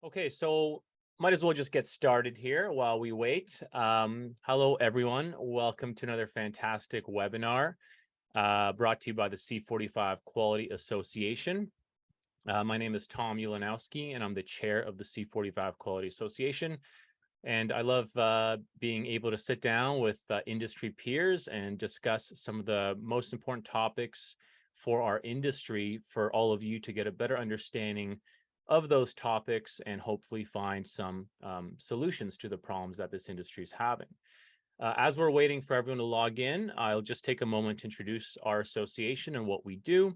Okay, so might as well just get started here while we wait. Hello, everyone. Welcome to another fantastic webinar brought to you by the C45 Quality Association. My name is Tom Ulanowski, and I'm the chair of the C45 Quality Association. And I love being able to sit down with industry peers and discuss some of the most important topics for our industry for all of you to get a better understanding of those topics and hopefully find some solutions to the problems that this industry is having. As we're waiting for everyone to log in, I'll just take a moment to introduce our association and what we do.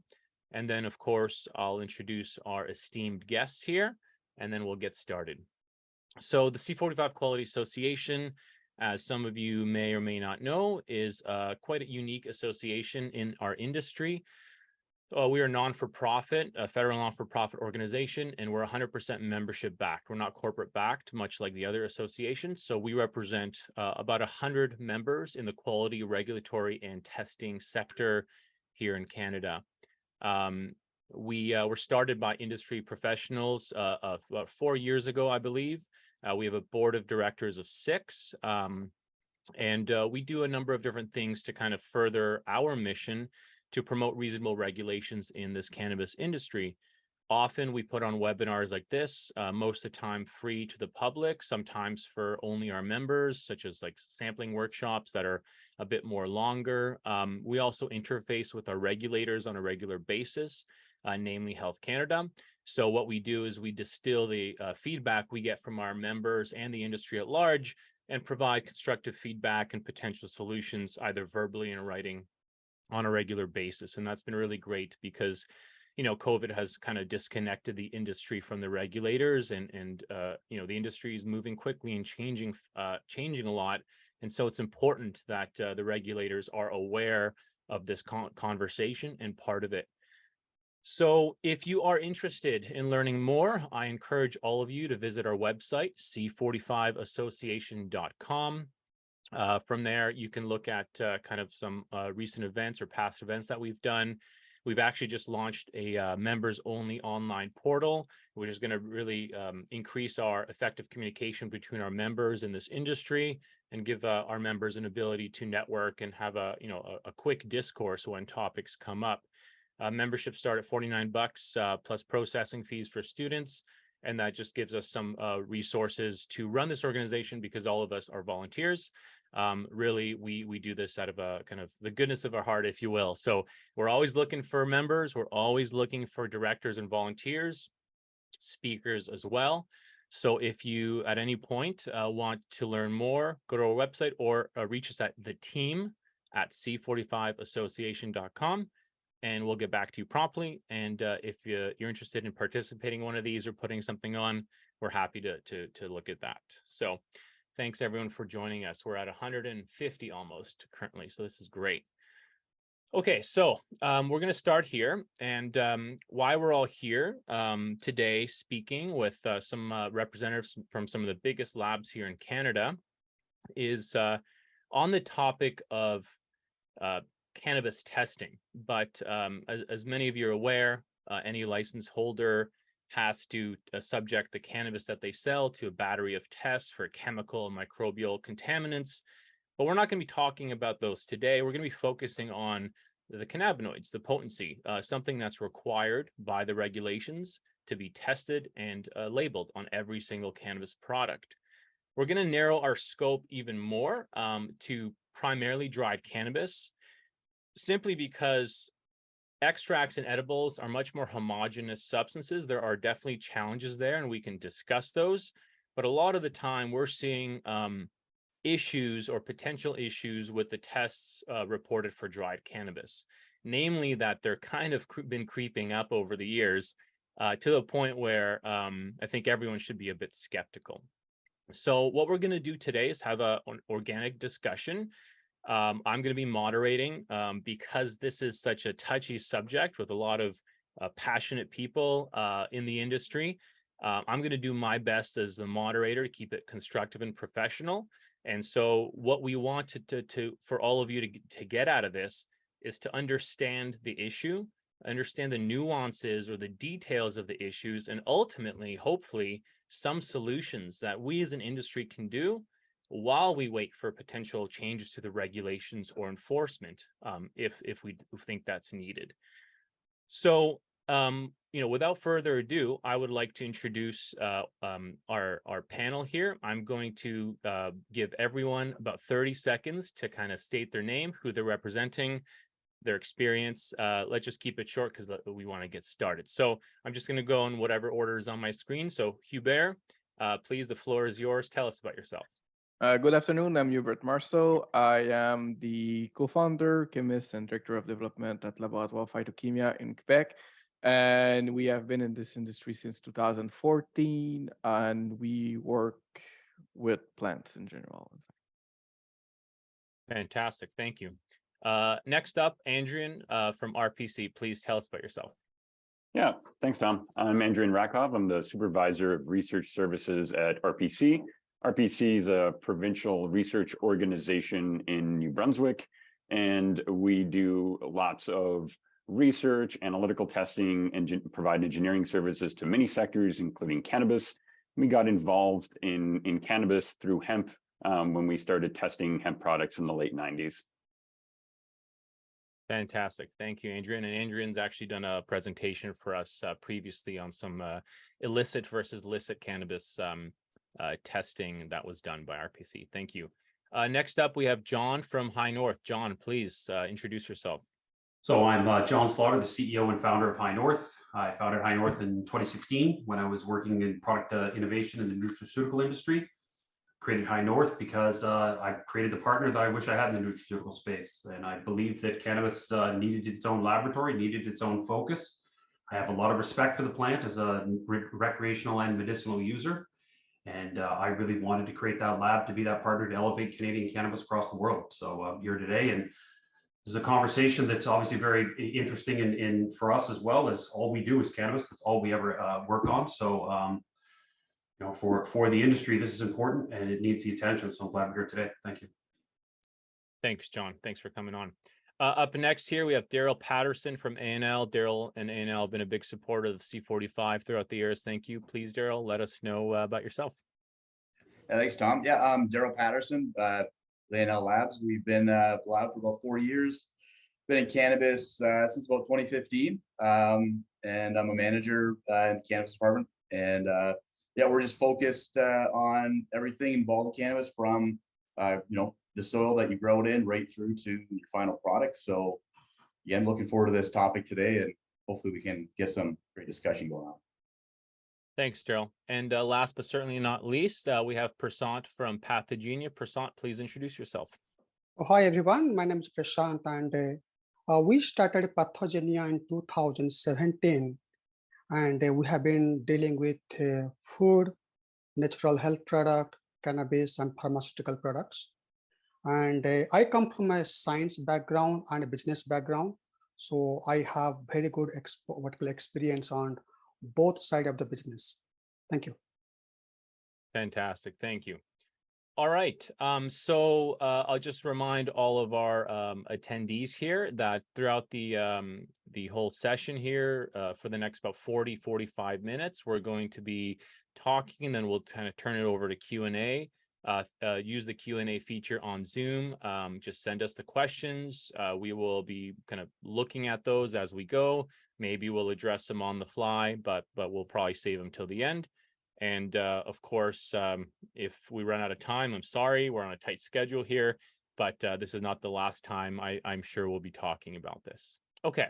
And then, of course, I'll introduce our esteemed guests here, and then we'll get started. So the C45 Quality Association, as some of you may or may not know, is quite a unique association in our industry. We are non-for-profit, a federal non-for-profit organization, and we're 100% membership backed. We're not corporate backed, much like the other associations. So we represent about 100 members in the quality, regulatory, and testing sector here in Canada. We were started by industry professionals about 4 years ago, I believe. We have a board of directors of 6, and we do a number of different things to kind of further our mission to promote reasonable regulations in this cannabis industry. Often we put on webinars like this, most of the time free to the public, sometimes for only our members, such as like sampling workshops that are a bit more longer. We also interface with our regulators on a regular basis, namely Health Canada. So what we do is we distill the feedback we get from our members and the industry at large and provide constructive feedback and potential solutions, either verbally and in writing, on a regular basis. And that's been really great because, you know, COVID has kind of disconnected the industry from the regulators, and you know, the industry is moving quickly and changing a lot. And so it's important that the regulators are aware of this conversation and part of it. So if you are interested in learning more, I encourage all of you to visit our website, c45association.com. From there, you can look at kind of some recent events or past events that we've done. We've actually just launched a members-only online portal, which is going to really increase our effective communication between our members in this industry and give our members an ability to network and have a quick discourse when topics come up. Memberships start at $49 plus processing fees for students. And that just gives us some resources to run this organization because all of us are volunteers. Really, we do this out of a kind of the goodness of our heart, if you will. So we're always looking for members. We're always looking for directors and volunteers, speakers as well. So if you at any point want to learn more, go to our website or reach us at the team at c45association.com. And we'll get back to you promptly. And if you're interested in participating in one of these or putting something on, we're happy to look at that. So thanks everyone for joining us. We're at 150 almost currently, so this is great. Okay, so we're going to start here, and why we're all here today speaking with some representatives from some of the biggest labs here in Canada is on the topic of cannabis testing. But as many of you are aware, any license holder has to subject the cannabis that they sell to a battery of tests for chemical and microbial contaminants. But we're not going to be talking about those today. We're going to be focusing on the cannabinoids, the potency, something that's required by the regulations to be tested and labeled on every single cannabis product. We're going to narrow our scope even more to primarily dried cannabis, simply because extracts and edibles are much more homogeneous substances. There are definitely challenges there, and we can discuss those. But a lot of the time, we're seeing issues or potential issues with the tests reported for dried cannabis, namely that they're kind of been creeping up over the years to the point where I think everyone should be a bit skeptical. So what we're going to do today is have an organic discussion. I'm going to be moderating because this is such a touchy subject with a lot of passionate people in the industry. I'm going to do my best as the moderator to keep it constructive and professional. And so what we want for all of you to get out of this is to understand the issue, understand the nuances or the details of the issues, and ultimately, hopefully, some solutions that we as an industry can do while we wait for potential changes to the regulations or enforcement, if we think that's needed. So, without further ado, I would like to introduce our panel here. I'm going to give everyone about 30 seconds to kind of state their name, who they're representing, their experience. Let's just keep it short because we want to get started. So I'm just going to go in whatever order is on my screen. So Hubert, please, the floor is yours. Tell us about yourself. Good afternoon. I'm Hubert Marceau. I am the co-founder, chemist, and director of development at Labourites of Phytochemia in Quebec. And we have been in this industry since 2014, and we work with plants in general. Fantastic. Thank you. Next up, Andrien from RPC. Please tell us about yourself. Yeah, thanks, Tom. I'm Andrien Rackov. I'm the supervisor of research services at RPC. RPC is a provincial research organization in New Brunswick, and we do lots of research, analytical testing, and provide engineering services to many sectors, including cannabis. We got involved in cannabis through hemp when we started testing hemp products in the late 90s. Fantastic. Thank you, Andrien. And Andrien's actually done a presentation for us previously on some illicit versus licit cannabis testing that was done by RPC. Thank you. Next up, we have John from High North. John, please introduce yourself. So I'm John Slaughter, the CEO and founder of High North. I founded High North in 2016 when I was working in product innovation in the nutraceutical industry. Created High North because I created the partner that I wish I had in the nutraceutical space. And I believe that cannabis needed its own laboratory, needed its own focus. I have a lot of respect for the plant as a recreational and medicinal user. And I really wanted to create that lab to be that partner to elevate Canadian cannabis across the world. So I'm here today, and this is a conversation that's obviously very interesting and for us as well, as all we do is cannabis. That's all we ever work on. So for the industry, this is important and it needs the attention. So I'm glad we're here today. Thank you. Thanks, John. Thanks for coming on. Up next here, we have Daryl Patterson from ANL. Daryl and ANL have been a big supporter of C45 throughout the years. Thank you. Please, Daryl, let us know about yourself. Yeah, thanks, Tom. Yeah, I'm Daryl Patterson, the ANL Labs. We've been lab for about 4 years. Been in cannabis since about 2015, and I'm a manager in the cannabis department. And yeah, we're just focused on everything involved in cannabis, from the soil that you grow it in right through to your final product. So yeah, I'm looking forward to this topic today, and hopefully we can get some great discussion going on. Thanks, Daryl. And last but certainly not least, we have Prasant from Pathogenia. Prasant, please introduce yourself. Hi, everyone. My name is Prasant, and we started Pathogenia in 2017. And we have been dealing with food, natural health product, cannabis, and pharmaceutical products. And I come from a science background and a business background. So I have very good experience on both sides of the business. Thank you. Fantastic. Thank you. All right. So I'll just remind all of our attendees here that throughout the whole session here for the next about 45 minutes, we're going to be talking, and then we'll kind of turn it over to Q&A. Use the Q&A feature on Zoom. Just send us the questions. We will be kind of looking at those as we go. Maybe we'll address them on the fly, but we'll probably save them till the end. And of course, if we run out of time, I'm sorry, we're on a tight schedule here, but this is not the last time I'm sure we'll be talking about this. Okay.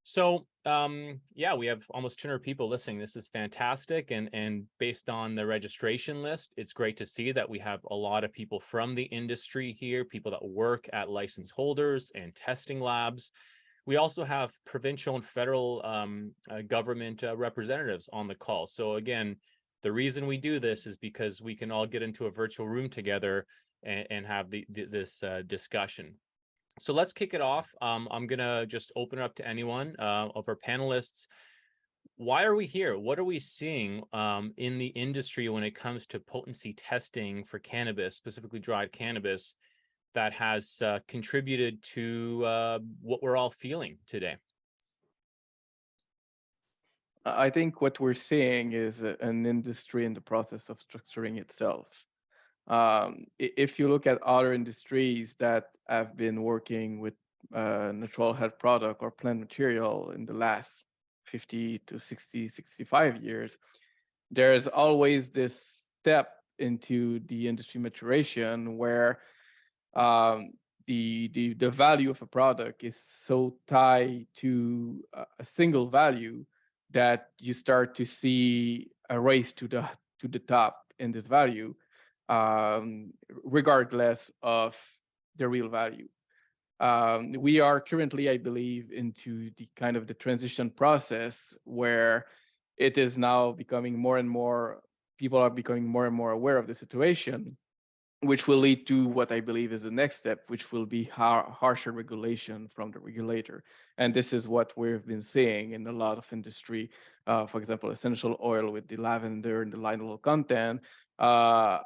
So yeah, we have almost 200 people listening. This is fantastic. And based on the registration list, it's great to see that we have a lot of people from the industry here, people that work at license holders and testing labs. We also have provincial and federal government representatives on the call. So again, the reason we do this is because we can all get into a virtual room together and have this discussion. So let's kick it off. I'm going to just open it up to anyone of our panelists. Why are we here? What are we seeing in the industry when it comes to potency testing for cannabis, specifically dried cannabis, that has contributed to what we're all feeling today? I think what we're seeing is an industry in the process of structuring itself. If you look at other industries that have been working with natural health product or plant material in the last 50 to 60, 65 years, there's always this step into the industry maturation where the value of a product is so tied to a single value that you start to see a race to the top in this value, regardless of the real value. We are currently, I believe, into the kind of the transition process where it is now becoming more and more, people are becoming more and more aware of the situation, which will lead to what I believe is the next step, which will be harsher regulation from the regulator. And this is what we've been seeing in a lot of industry. For example, essential oil with the lavender and the linalool content. I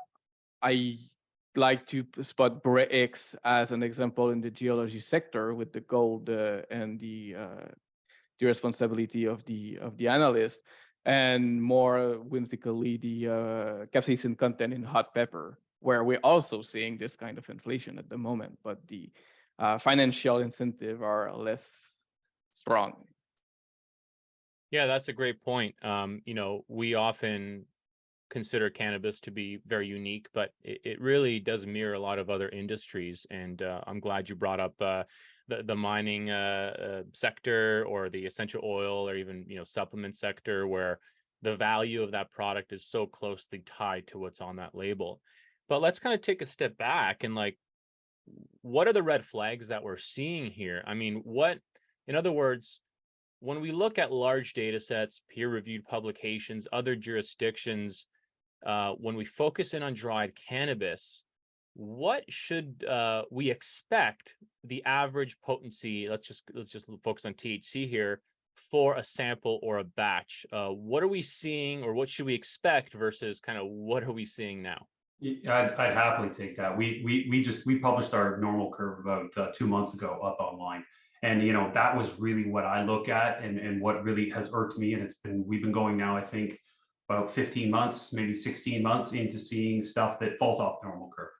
like to spot X as an example in the geology sector with the gold and the responsibility of the analyst, and more whimsically the capsaicin content in hot pepper, where we're also seeing this kind of inflation at the moment, but the financial incentive are less strong. Yeah, that's a great point. We often consider cannabis to be very unique, but it really does mirror a lot of other industries. And I'm glad you brought up the mining sector, or the essential oil, or even supplement sector, where the value of that product is so closely tied to what's on that label. But let's kind of take a step back and what are the red flags that we're seeing here? I mean, in other words, when we look at large data sets, peer-reviewed publications, other jurisdictions, when we focus in on dried cannabis, what should we expect the average potency? Let's just focus on THC here, for a sample or a batch. What are we seeing, or what should we expect versus kind of what are we seeing now? I'd happily take that. We published our normal curve about 2 months ago up online. And that was really what I look at, and what really has irked me. And we've been going now, I think, about 15 months, maybe 16 months into seeing stuff that falls off the normal curve.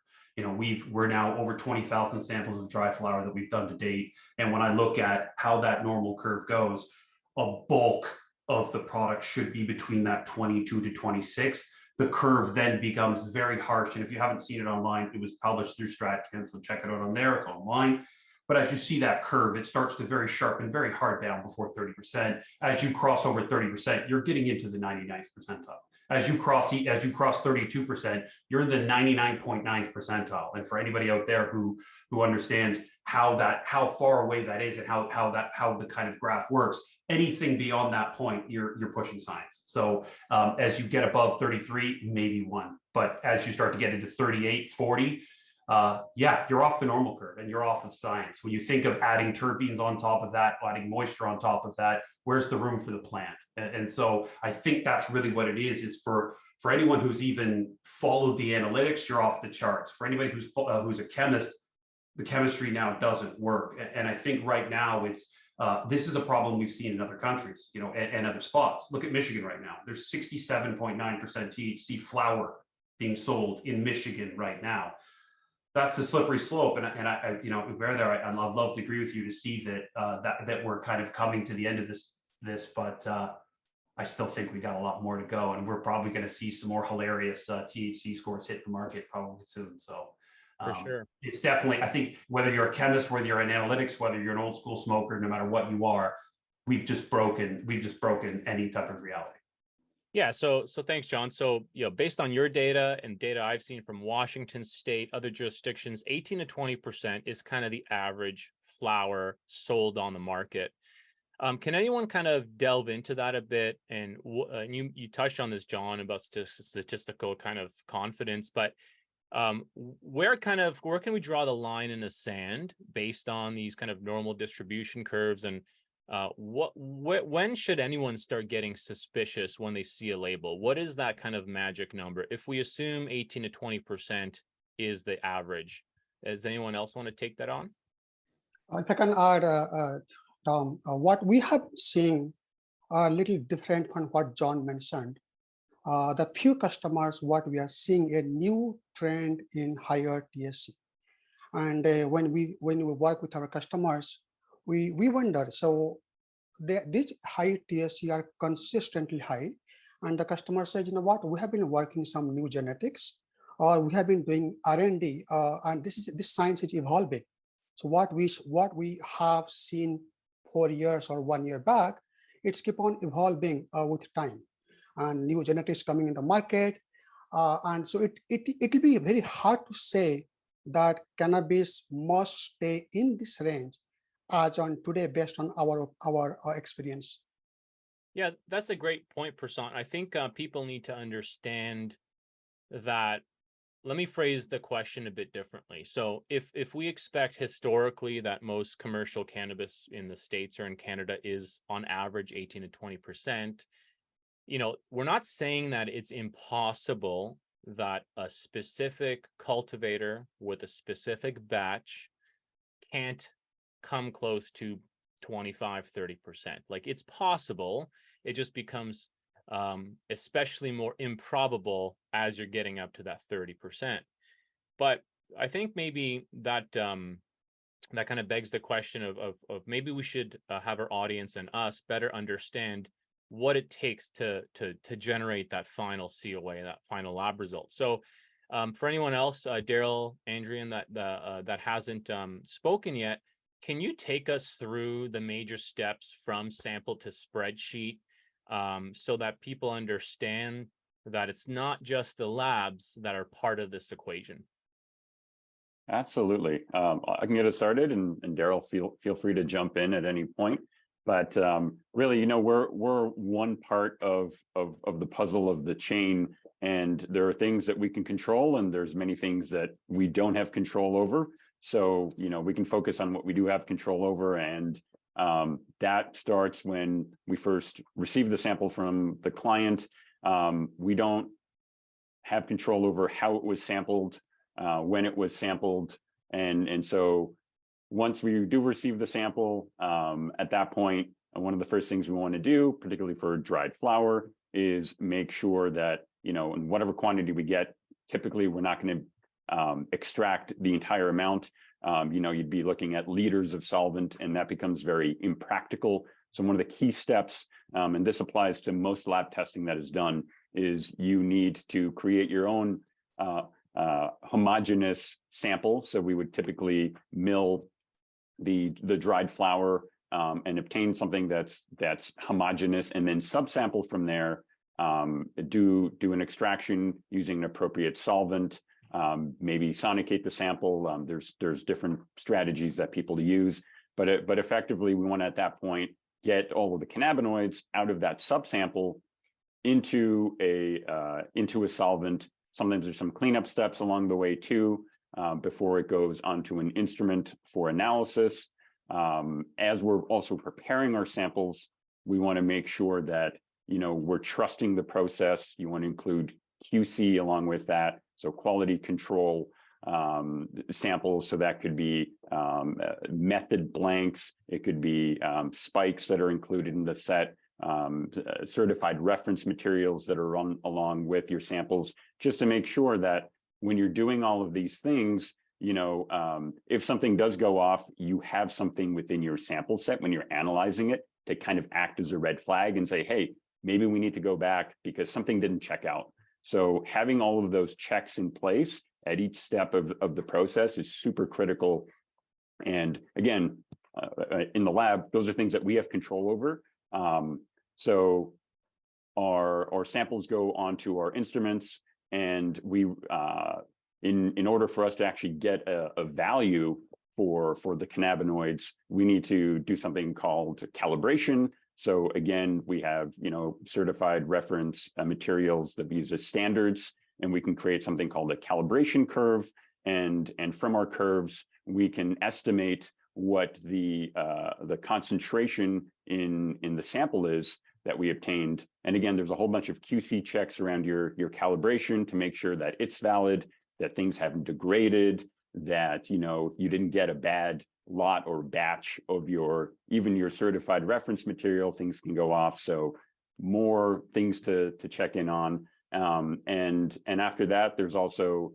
We're now over 20,000 samples of dry flower that we've done to date. And when I look at how that normal curve goes, a bulk of the product should be between that 22 to 26. The curve then becomes very harsh. And if you haven't seen it online, it was published through StratCan, so check it out on there, it's online. But as you see that curve, it starts to very sharpen, very hard down before 30%. As you cross over 30%, you're getting into the 99th percentile. As you cross 32%, you're in the 99.9th percentile. And for anybody out there who understands how far away that is, and how the kind of graph works, anything beyond that point, you're pushing science. So as you get above 33, maybe one. But as you start to get into 38, 40, you're off the normal curve, and you're off of science. When you think of adding terpenes on top of that, adding moisture on top of that, where's the room for the plant? And so I think that's really what it is for anyone who's even followed the analytics, you're off the charts. For anybody who's a chemist, the chemistry now doesn't work. And I think right now this is a problem we've seen in other countries, and other spots. Look at Michigan right now. There's 67.9% THC flower being sold in Michigan right now. That's the slippery slope. And I I'd love to agree with you to see that we're kind of coming to the end of this, but I still think we got a lot more to go, and we're probably going to see some more hilarious THC scores hit the market probably soon. So For sure. It's definitely, I think, whether you're a chemist, whether you're in analytics, whether you're an old school smoker, no matter what you are, we've just broken any type of reality. Yeah, so thanks, John. So, based on your data and data I've seen from Washington State, other jurisdictions, 18 to 20% is kind of the average flower sold on the market. Can anyone kind of delve into that a bit? And you touched on this, John, about statistical kind of confidence, but where can we draw the line in the sand based on these kind of normal distribution curves? And when should anyone start getting suspicious when they see a label? What is that kind of magic number? If we assume 18 to 20% is the average, does anyone else want to take that on? If I can add, Tom, what we have seen are a little different from what John mentioned. The few customers, what we are seeing a new trend in higher THC. And when we work with our customers, we wonder, so these high THC are consistently high, and the customer says, you know what, we have been working some new genetics, or we have been doing R&D, and this science is evolving. So what we have seen 4 years or 1 year back, it's keep on evolving with time, and new genetics coming in the market, and so it'll be very hard to say that cannabis must stay in this range as on today based on our experience. Yeah, that's a great point, Prasant. I think people need to understand that. Let me phrase the question a bit differently. So if we expect historically that most commercial cannabis in the States or in Canada is on average 18 to 20%, you know, we're not saying that it's impossible that a specific cultivator with a specific batch can't come close to 25, 30%. Like, it's possible. It just becomes especially more improbable as you're getting up to that 30%. But I think maybe that that kind of begs the question of maybe we should have our audience and us better understand what it takes to generate that final COA, that final lab result. So for anyone else, Daryl, Andrien, that hasn't spoken yet, can you take us through the major steps from sample to spreadsheet, so that people understand that it's not just the labs that are part of this equation? Absolutely. I can get us started, and Daryl, feel free to jump in at any point. But really, you know, we're one part of the puzzle of the chain, and there are things that we can control, and there's many things that we don't have control over. So, you know, we can focus on what we do have control over, and that starts when we first receive the sample from the client. We don't have control over how it was sampled, when it was sampled, and so once we do receive the sample, at that point, one of the first things we want to do, particularly for dried flower, is make sure that, you know, in whatever quantity we get, typically we're not going to extract the entire amount. You know, you'd be looking at liters of solvent, and that becomes very impractical. So one of the key steps, and this applies to most lab testing that is done, is you need to create your own homogeneous sample. So we would typically mill the dried flower and obtain something that's homogeneous, and then subsample from there, do an extraction using an appropriate solvent, maybe sonicate the sample. There's different strategies that people use, but effectively we want to, at that point, get all of the cannabinoids out of that subsample into a solvent. Sometimes there's some cleanup steps along the way too, before it goes onto an instrument for analysis. As we're also preparing our samples, we want to make sure that, you know, we're trusting the process. You want to include QC along with that, so quality control samples. So that could be method blanks. It could be spikes that are included in the set, certified reference materials that are run along with your samples, just to make sure that when you're doing all of these things, you know, if something does go off, you have something within your sample set when you're analyzing it to kind of act as a red flag and say, hey, maybe we need to go back because something didn't check out. So having all of those checks in place at each step of the process is super critical. And again, in the lab, those are things that we have control over. So our samples go onto our instruments, and we, in order for us to actually get a value for the cannabinoids, we need to do something called calibration. So again, we have, you know, certified reference materials that we use as standards, and we can create something called a calibration curve. And from our curves, we can estimate what the concentration in the sample is that we obtained. And again, there's a whole bunch of QC checks around your calibration to make sure that it's valid, that things haven't degraded, that, you didn't get a bad lot or batch of even your certified reference material, things can go off. So more things to check in on. And after that, there's also,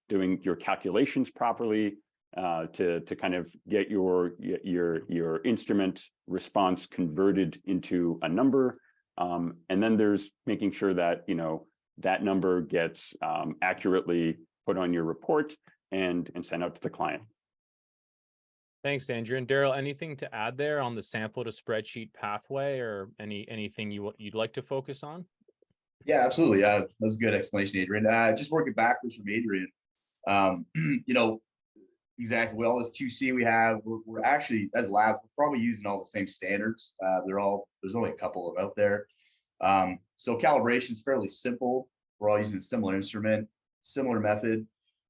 doing your calculations properly, to kind of get your instrument response converted into a number. And then there's making sure that, that number gets accurately put on your report and sent out to the client. Thanks, Andrew. And Daryl, anything to add there on the sample to spreadsheet pathway, or anything you'd like to focus on? Yeah, absolutely. That's a good explanation, Adrien. Just working backwards from Adrien. Exactly. With all this QC we have, we're actually, as labs, we're probably using all the same standards. There's only a couple of out there. So calibration is fairly simple. We're all using a similar instrument, similar method.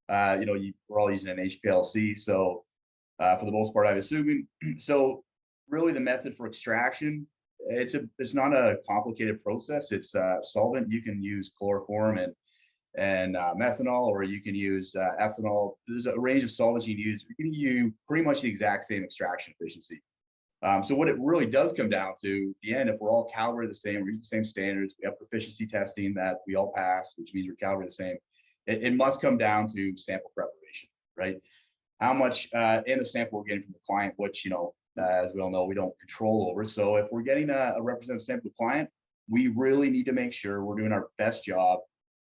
We're all using an HPLC. So for the most part, I'm assuming. So really the method for extraction, it's not a complicated process. It's solvent. You can use chloroform and methanol, or you can use ethanol. There's a range of solvents you can use. You're going to use pretty much the exact same extraction efficiency. So what it really does come down to, at the end, if we're all calibrated the same, we're using the same standards, we have proficiency testing that we all pass, which means we're calibrated the same, it must come down to sample preparation, right? How much in the sample we're getting from the client, which, as we all know, we don't control over. So if we're getting a representative sample to the client, we really need to make sure we're doing our best job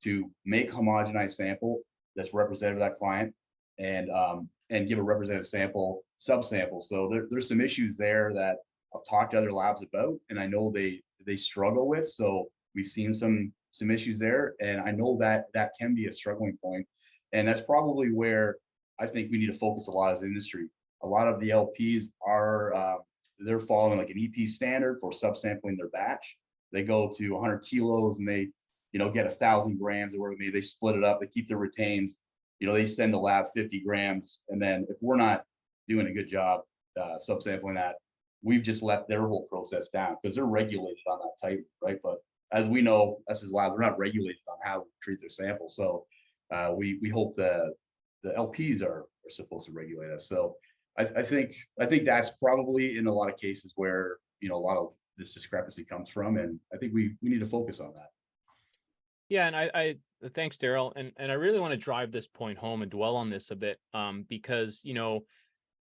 to make a homogenized sample that's representative of that client, and give a representative sample subsample. So there's some issues there that I've talked to other labs about, and I know they struggle with. So we've seen some issues there, and I know that can be a struggling point, and that's probably where I think we need to focus a lot as an industry. A lot of the LPs are they're following like an EP standard for subsampling their batch. They go to 100 kilos and they get 1,000 grams or whatever. Maybe they split it up. They keep their retains. They send the lab 50 grams, and then if we're not doing a good job subsampling that, we've just let their whole process down, because they're regulated on that tightly, right? But as we know, us as labs, we're not regulated on how we treat their samples. So we hope the LPs are supposed to regulate us. So I think that's probably in a lot of cases where a lot of this discrepancy comes from, and I think we need to focus on that. Yeah, and I thanks, Daryl, and I really want to drive this point home and dwell on this a bit, because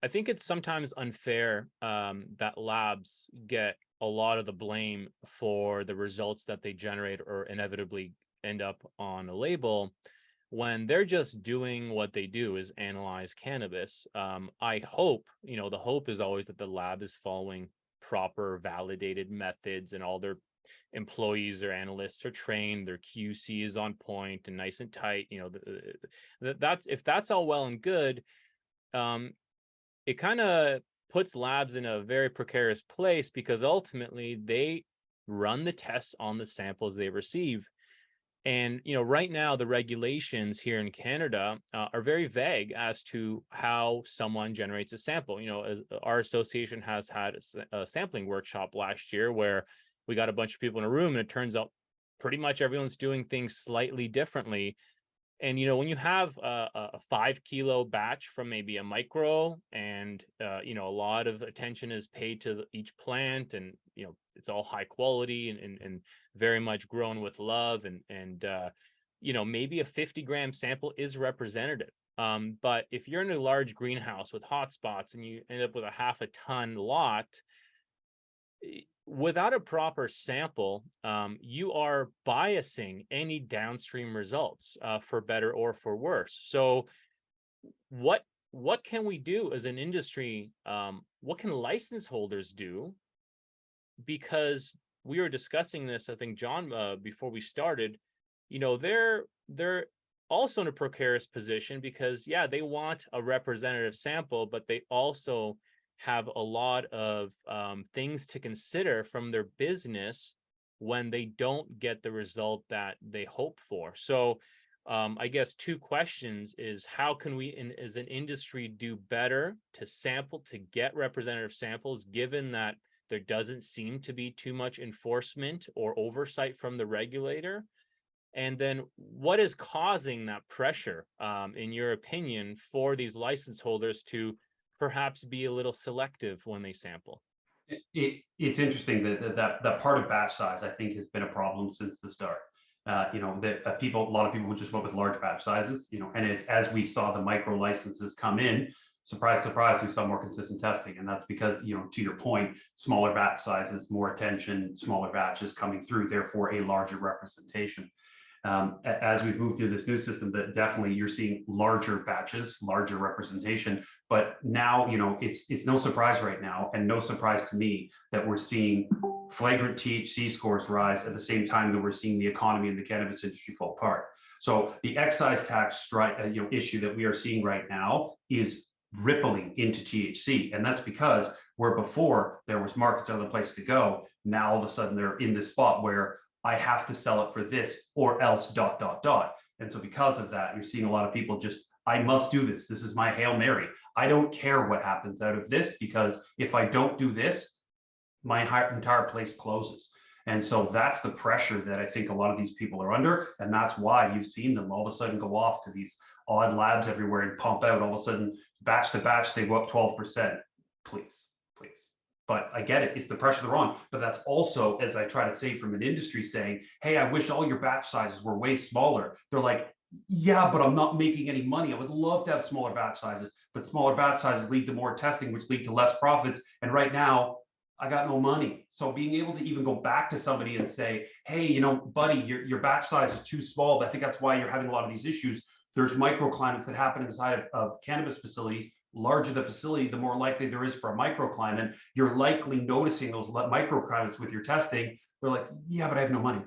I think it's sometimes unfair that labs get a lot of the blame for the results that they generate or inevitably end up on a label, when they're just doing what they do, is analyze cannabis. I hope, the hope is always that the lab is following proper validated methods, and all their employees or analysts are trained, their QC is on point and nice and tight. If that's all well and good, it kind of puts labs in a very precarious place, because ultimately they run the tests on the samples they receive. And right now the regulations here in Canada are very vague as to how someone generates a sample. As our association has had a sampling workshop last year where we got a bunch of people in a room, and it turns out pretty much everyone's doing things slightly differently. And when you have a 5 kilo batch from maybe a micro, and a lot of attention is paid to each plant, and it's all high quality and very much grown with love, and maybe a 50-gram sample is representative. But if you're in a large greenhouse with hot spots and you end up with a half a ton lot, without a proper sample, you are biasing any downstream results for better or for worse. So what can we do as an industry? What can license holders do? Because we were discussing this, I think, John, before we started, they're also in a precarious position, because they want a representative sample, but they also have a lot of things to consider from their business when they don't get the result that they hope for. So I guess two questions is, how can we as an industry do better to sample, to get representative samples, given that there doesn't seem to be too much enforcement or oversight from the regulator? And then what is causing that pressure, in your opinion, for these license holders to perhaps be a little selective when they sample? It's interesting that part of batch size, I think, has been a problem since the start. A lot of people just went with large batch sizes, and as we saw the micro licenses come in, surprise, surprise, we saw more consistent testing. And that's because, to your point, smaller batch sizes, more attention, smaller batches coming through, therefore a larger representation. As we've moved through this new system, that definitely you're seeing larger batches, larger representation. But now, it's no surprise right now, and no surprise to me, that we're seeing flagrant THC scores rise at the same time that we're seeing the economy and the cannabis industry fall apart. So the excise tax issue that we are seeing right now is rippling into THC, and that's because where before there was markets other place to go, now all of a sudden they're in this spot where I have to sell it for this or else ... And so because of that, you're seeing a lot of people just, I must do this. This is my Hail Mary. I don't care what happens out of this, because if I don't do this, my entire place closes. And so that's the pressure that I think a lot of these people are under. And that's why you've seen them all of a sudden go off to these odd labs everywhere and pump out. All of a sudden, batch to batch, they go up 12%. Please. But I get it, it's the pressure they're on. But that's also, as I try to say, from an industry saying, hey, I wish all your batch sizes were way smaller. They're like, yeah, but I'm not making any money. I would love to have smaller batch sizes, but smaller batch sizes lead to more testing, which lead to less profits. And right now, I got no money. So being able to even go back to somebody and say, hey, buddy, your batch size is too small. I think that's why you're having a lot of these issues. There's microclimates that happen inside of cannabis facilities. Larger the facility, the more likely there is for a microclimate. You're likely noticing those microclimates with your testing. They're like, yeah, but I have no money.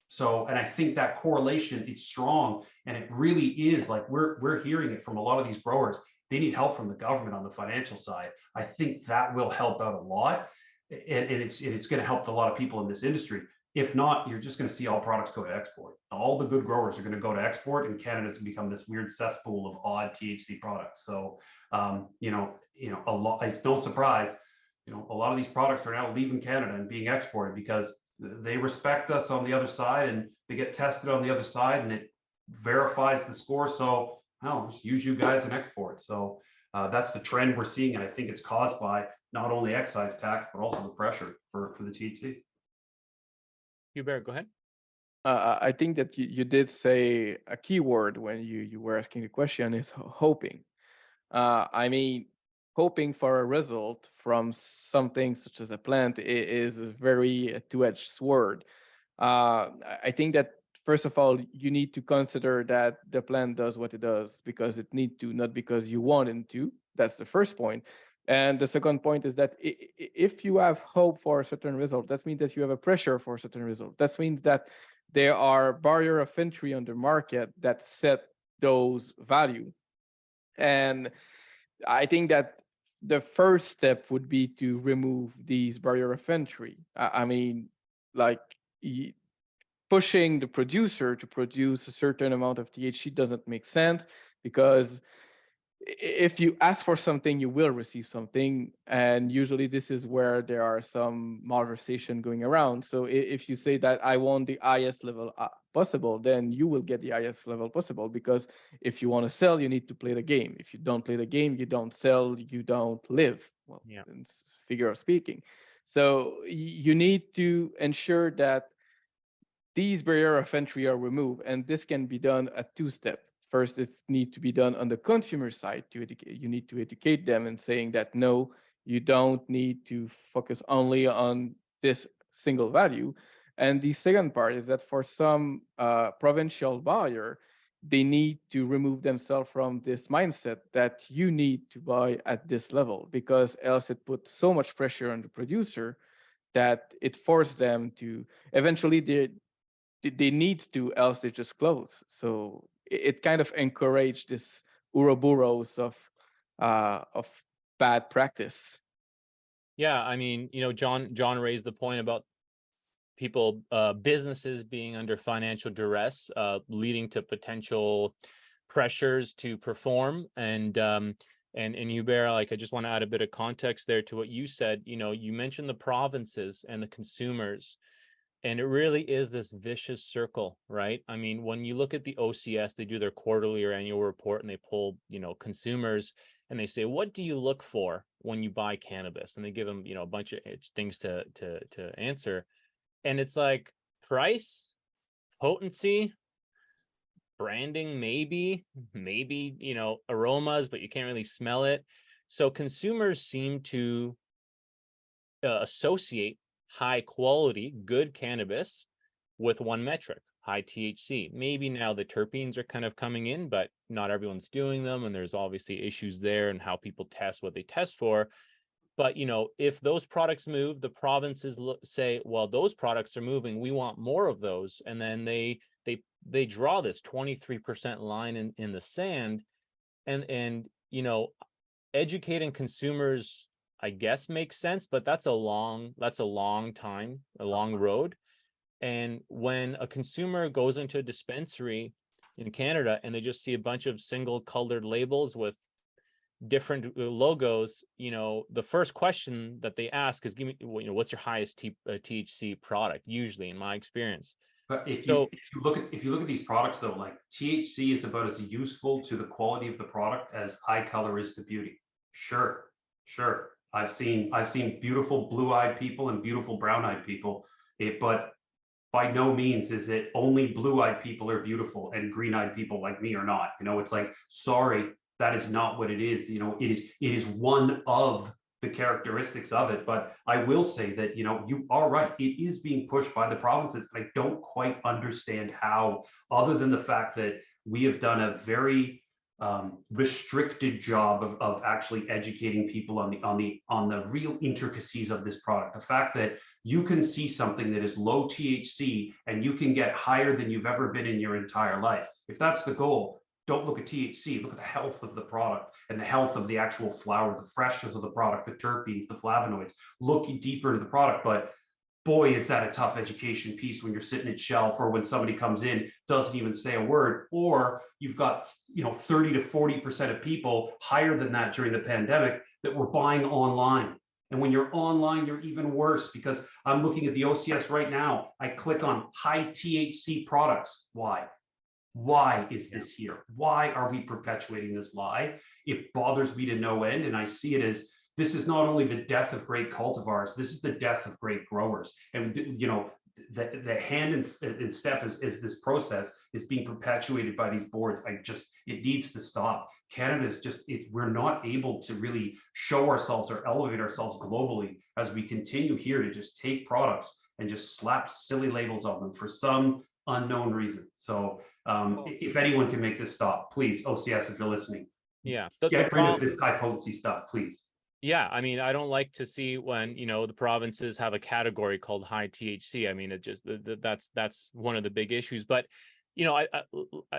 So, and I think that correlation, it's strong, and it really is like we're hearing it from a lot of these growers. They need help from the government on the financial side. I think that will help out a lot, and it's going to help a lot of people in this industry. If not, you're just going to see all products go to export. All the good growers are going to go to export, and Canada's become this weird cesspool of odd THC products. So, a lot. It's no surprise. A lot of these products are now leaving Canada and being exported because they respect us on the other side, and they get tested on the other side, and it verifies the score. So, no, just use you guys in export. So that's the trend we're seeing, and I think it's caused by not only excise tax but also the pressure for the THC. Hubert, go ahead. I think that you did say a key word when you were asking the question, is hoping. I mean, hoping for a result from something such as a plant is a very two-edged sword. I think that, first of all, you need to consider that the plant does what it does because it needs to, not because you want it to. That's the first point. And the second point is that if you have hope for a certain result, that means that you have a pressure for a certain result. That means that there are barrier of entry on the market that set those value. And I think that the first step would be to remove these barrier of entry. I mean, like pushing the producer to produce a certain amount of THC doesn't make sense, because if you ask for something, you will receive something. And usually this is where there are some malversation going around. So if you say that I want the highest level possible, then you will get the highest level possible, because if you want to sell, you need to play the game. If you don't play the game, you don't sell, you don't live. Well, yeah, it's figure of speaking. So you need to ensure that these barrier of entry are removed, and this can be done at two steps. First, it needs to be done on the consumer side. You need to educate them and saying that, no, you don't need to focus only on this single value. And the second part is that for some provincial buyer, they need to remove themselves from this mindset that you need to buy at this level, because else it puts so much pressure on the producer that it forces them to eventually they need to, else they just close. So it kind of encouraged this Ouroboros of bad practice. Yeah, I mean, John raised the point about people, businesses being under financial duress, leading to potential pressures to perform. And Hubert, like, I just want to add a bit of context there to what you said. You mentioned the provinces and the consumers. And it really is this vicious circle, right? I mean, when you look at the OCS, they do their quarterly or annual report and they poll, consumers, and they say, what do you look for when you buy cannabis? And they give them, a bunch of things to answer. And it's like price, potency, branding, maybe, aromas, but you can't really smell it. So consumers seem to associate high quality, good cannabis with one metric, high THC. Maybe now the terpenes are kind of coming in, but not everyone's doing them. And there's obviously issues there and how people test what they test for. But, if those products move, the provinces say, well, those products are moving, we want more of those. And then they draw this 23% line in the sand. And educating consumers, I guess, makes sense, but that's a long time, a long road. And when a consumer goes into a dispensary in Canada and they just see a bunch of single colored labels with different logos, the first question that they ask is, give me, what's your highest THC product, usually, in my experience. But if you look at these products, though, like THC is about as useful to the quality of the product as eye color is to beauty. Sure. I've seen beautiful blue-eyed people and beautiful brown-eyed people, but by no means is it only blue-eyed people are beautiful and green-eyed people like me are not. It's like, sorry, that is not what it is. It is one of the characteristics of it. But I will say that, you are right. It is being pushed by the provinces. I don't quite understand how, other than the fact that we have done a very restricted job of actually educating people on the real intricacies of this product. The fact that you can see something that is low THC and you can get higher than you've ever been in your entire life. If that's the goal, don't look at THC, look at the health of the product and the health of the actual flower, the freshness of the product, the terpenes, the flavonoids. Look deeper into the product, but boy, is that a tough education piece when you're sitting at shelf, or when somebody comes in, doesn't even say a word, or you've got 30 to 40% of people, higher than that during the pandemic, that were buying online. And when you're online, you're even worse, because I'm looking at the OCS right now. I click on high THC products. Why? Why is this here? Why are we perpetuating this lie? It bothers me to no end, and I see it as, this is not only the death of great cultivars, this is the death of great growers. And the hand in step as this process is being perpetuated by these boards. It needs to stop. Canada is we're not able to really show ourselves or elevate ourselves globally as we continue here to just take products and just slap silly labels on them for some unknown reason. So if anyone can make this stop, please, OCS, if you're listening, get rid of this high potency stuff, please. Yeah, I mean, I don't like to see when, the provinces have a category called high THC. I mean, it just, that's one of the big issues. But, I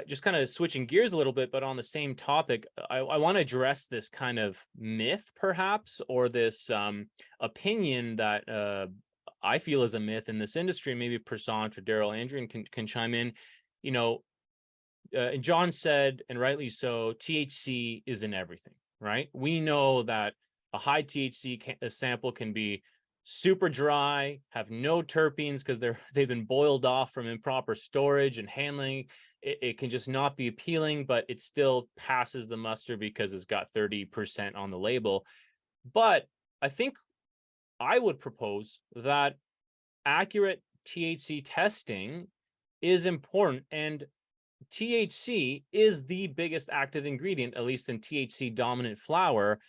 just kind of switching gears a little bit, but on the same topic, I want to address this kind of myth, perhaps, or this opinion that I feel is a myth in this industry. Maybe Prasant or Daryl, Andrien can chime in. And John said, and rightly so, THC is in everything, right? We know that a high THC sample can be super dry, have no terpenes because they've been boiled off from improper storage and handling. It can just not be appealing, but it still passes the muster because it's got 30% on the label. But I think I would propose that accurate THC testing is important, and THC is the biggest active ingredient, at least in THC dominant flower.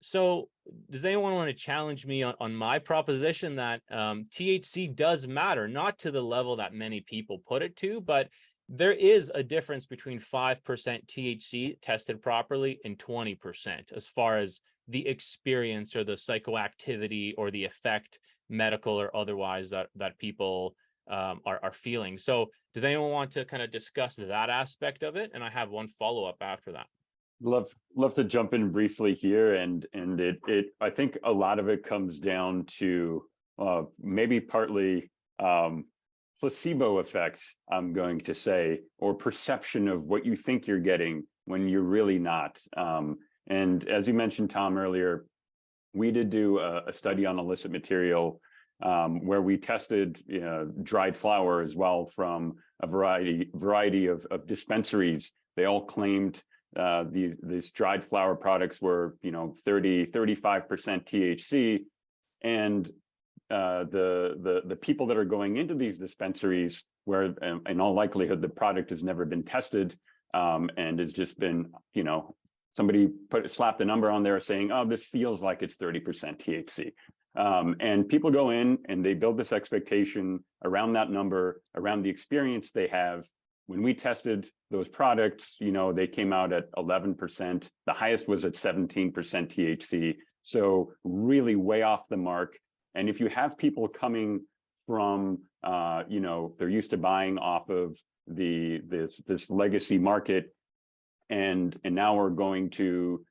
So does anyone want to challenge me on my proposition that THC does matter, not to the level that many people put it to, but there is a difference between 5% THC tested properly and 20% as far as the experience or the psychoactivity or the effect, medical or otherwise, that people are feeling. So does anyone want to kind of discuss that aspect of it? And I have one follow-up after that. Love to jump in briefly here, and it I think a lot of it comes down to maybe partly placebo effect, I'm going to say, or perception of what you think you're getting when you're really not. And as you mentioned, Tom, earlier, we did do a study on illicit material where we tested dried flower as well from a variety of dispensaries. They all claimed these dried flower products were 30-35% THC, and the people that are going into these dispensaries, where in all likelihood the product has never been tested, and has just been somebody slapped a number on there saying, oh, this feels like it's 30% THC. And people go in and they build this expectation around that number, around the experience they have. When we tested those products, they came out at 11%. The highest was at 17% THC. So really way off the mark. And if you have people coming from, they're used to buying off of this legacy market, and now we're going to,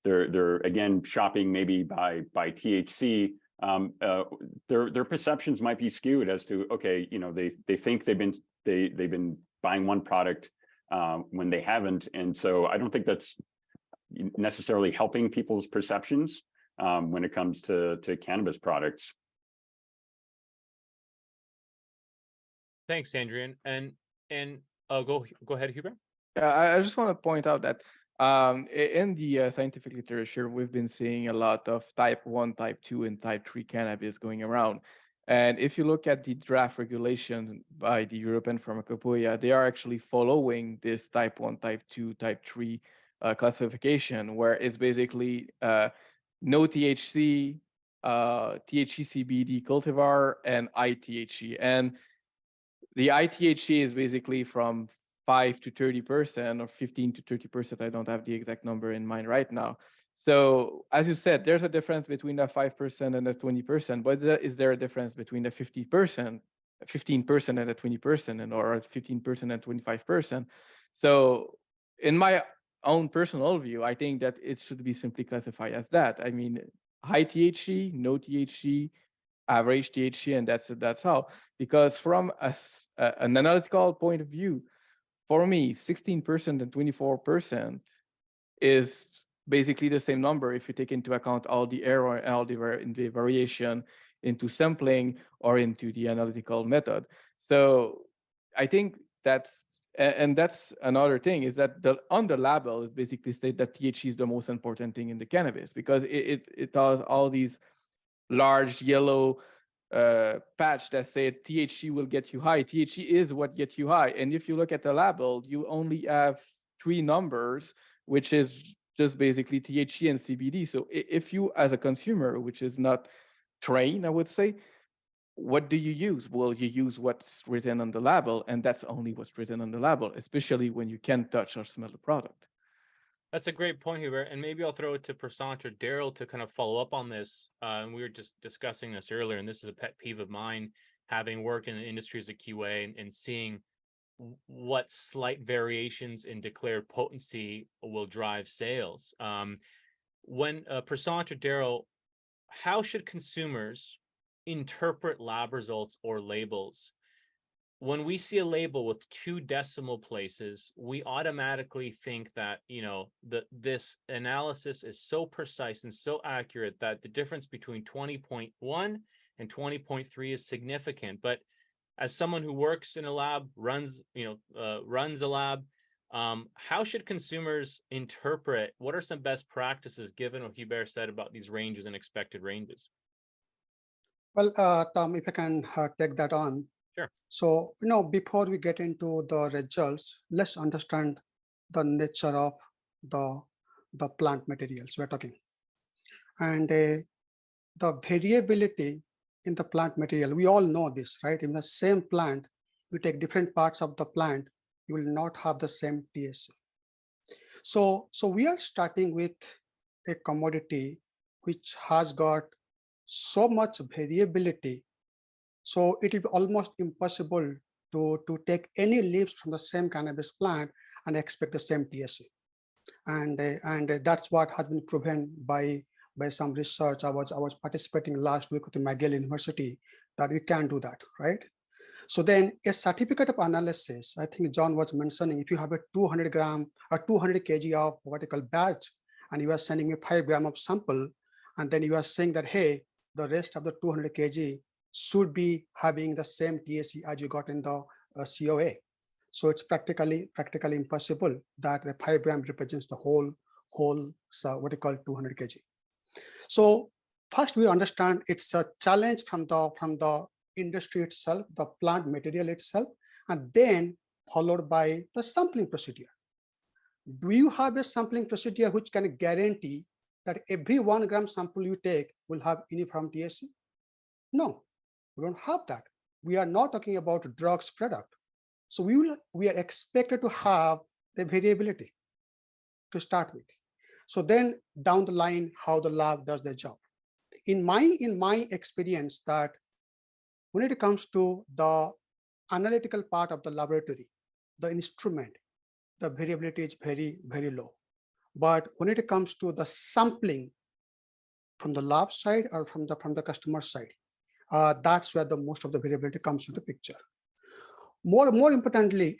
they're again shopping maybe by THC. Their perceptions might be skewed as to, okay, they think they've been buying one product when they haven't, and so I don't think that's necessarily helping people's perceptions when it comes to cannabis products. Thanks, Andrien. And go ahead, Hubert. I just want to point out that in the scientific literature, we've been seeing a lot of type 1, type 2, and type 3 cannabis going around. And if you look at the draft regulation by the European Pharmacopoeia, they are actually following this type 1, type 2, type 3 classification, where it's basically no THC, THC CBD cultivar, and ITHC. And the ITHC is basically from 5 to 30% or 15 to 30%. I don't have the exact number in mind right now. So as you said, there's a difference between a 5% and a 20%, but is there a difference between a 15% and a 20% or 15% and 25%? So in my own personal view, I think that it should be simply classified as that. I mean, high THC, no THC, average THC, and that's how. Because from an analytical point of view, for me, 16% and 24% is basically the same number if you take into account all the error and all the variation into sampling or into the analytical method. So I think that's another thing, is that on the label it basically states that THC is the most important thing in the cannabis, because it has all these large yellow patch that say THC will get you high. THC is what gets you high. And if you look at the label, you only have 3 numbers, which is just basically THC and CBD. So if you, as a consumer, which is not trained, I would say, what do you use? Well, you use what's written on the label, and that's only what's written on the label, especially when you can't touch or smell the product. That's a great point, Hubert. And maybe I'll throw it to Prasant or Daryl to kind of follow up on this. And we were just discussing this earlier, and this is a pet peeve of mine, having worked in the industry as a QA and seeing what slight variations in declared potency will drive sales. When Prasant or Daryl, how should consumers interpret lab results or labels? When we see a label with 2 decimal places, we automatically think that, this analysis is so precise and so accurate that the difference between 20.1 and 20.3 is significant. But as someone who works in a lab, runs a lab, how should consumers interpret? What are some best practices, given what Hubert said about these ranges and expected ranges? Well, Tom, if I can take that on. Sure. So, before we get into the results, let's understand the nature of the plant materials we're talking. And the variability in the plant material, we all know this, right? In the same plant, you take different parts of the plant, you will not have the same THC. So we are starting with a commodity which has got so much variability. So it will be almost impossible to take any leaves from the same cannabis plant and expect the same THC. And that's what has been proven by some research. I was participating last week with the McGill University that we can do that, right? So then a certificate of analysis, I think John was mentioning, if you have a 200 gram or 200 kg of what you call batch, and you are sending me 5 grams of sample, and then you are saying that, hey, the rest of the 200 kg should be having the same THC as you got in the COA. So it's practically impossible that the 5 gram represents the whole so what you call 200 kg. So first we understand it's a challenge from the industry itself, the plant material itself, and then followed by the sampling procedure. Do you have a sampling procedure which can guarantee that every 1 gram sample you take will have uniform THC? No, we don't have that. We are not talking about drugs product. So we are expected to have the variability to start with. So then down the line, how the lab does their job. In my experience, that when it comes to the analytical part of the laboratory, the instrument, the variability is very, very low. But when it comes to the sampling from the lab side or from the customer side, that's where the most of the variability comes to the picture. More importantly,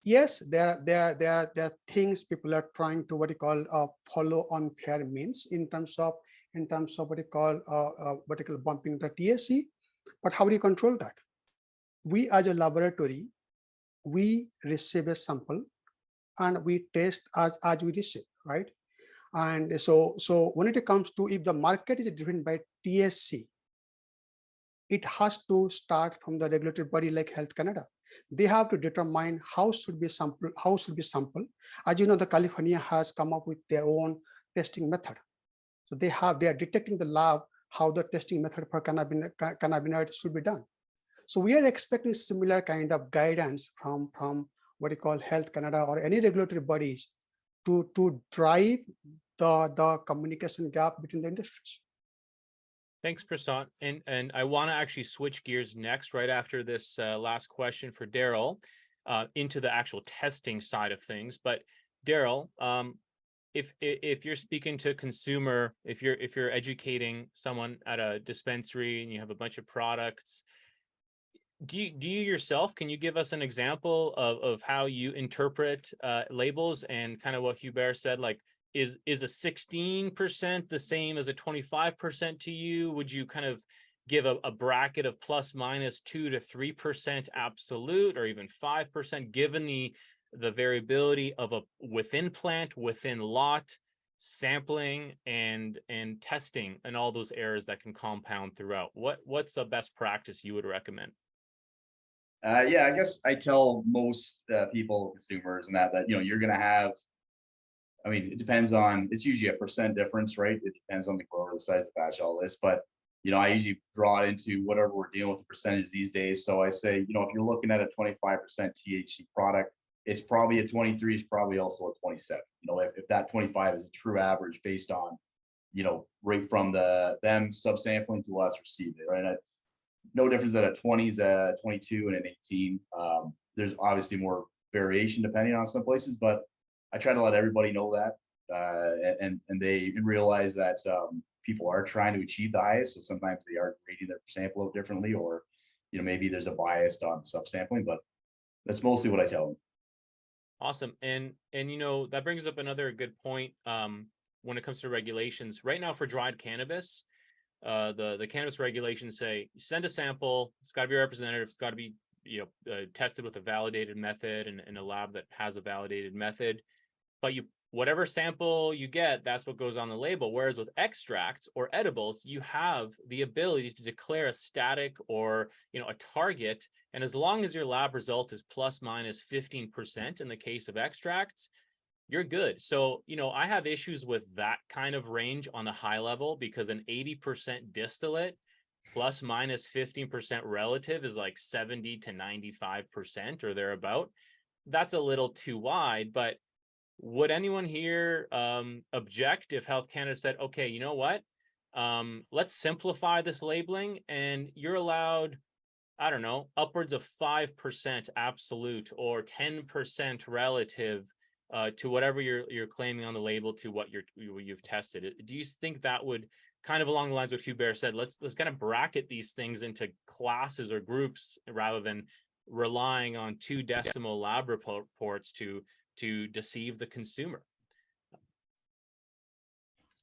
yes, there are things people are trying to what you call follow on fair means in terms of what you call bumping the THC. But how do you control that? We as a laboratory, we receive a sample and we test as we receive, right? And so when it comes to if the market is driven by THC, it has to start from the regulatory body like Health Canada. They have to determine how should be sampled. As you know, the California has come up with their own testing method. So they are detecting the lab how the testing method for cannabinoid should be done. So we are expecting similar kind of guidance from what you call Health Canada or any regulatory bodies to drive the communication gap between the industries. Thanks, Prasant. And I want to actually switch gears next, right after this last question for Daryl, into the actual testing side of things. But Daryl, if you're speaking to a consumer, if you're educating someone at a dispensary and you have a bunch of products, do you yourself, can you give us an example of how you interpret labels and kind of what Hubert said, like, is a 16% the same as a 25% to you? Would you kind of give a bracket of plus minus 2 to 3% absolute, or even 5%, given the variability of a within plant, within lot, sampling and testing, and all those errors that can compound throughout? What's the best practice you would recommend? Yeah, I guess I tell most people, consumers, and that you're going to have, I mean, it depends on, it's usually a percent difference, right? It depends on the grower, the size of the batch, all this. But, I usually draw it into whatever we're dealing with the percentage these days. So I say, if you're looking at a 25% THC product, it's probably a 23, is probably also a 27. If that 25 is a true average based on, right from them subsampling to us receiving it, right? No difference that a 20 is a 22 and an 18. There's obviously more variation depending on some places, but I try to let everybody know that, and they realize that people are trying to achieve the highest. So sometimes they are grading their sample out differently, or maybe there's a bias on subsampling, but that's mostly what I tell them. Awesome. And that brings up another good point when it comes to regulations. Right now for dried cannabis, the cannabis regulations say you send a sample, it's got to be representative, it's got to be tested with a validated method and in a lab that has a validated method. But whatever sample you get, that's what goes on the label. Whereas with extracts or edibles, you have the ability to declare a static or a target. And as long as your lab result is plus minus 15% in the case of extracts, you're good. So, I have issues with that kind of range on the high level, because an 80% distillate plus minus 15% relative is like 70 to 95% or thereabout. That's a little too wide. But would anyone here object if Health Canada said, okay, you know what? Let's simplify this labeling, and you're allowed, I don't know, upwards of 5% absolute or 10% relative to whatever you're claiming on the label to what you've tested. Do you think that would, kind of along the lines of what Hubert said, let's kind of bracket these things into classes or groups rather than relying on 2 decimal lab reports to deceive the consumer?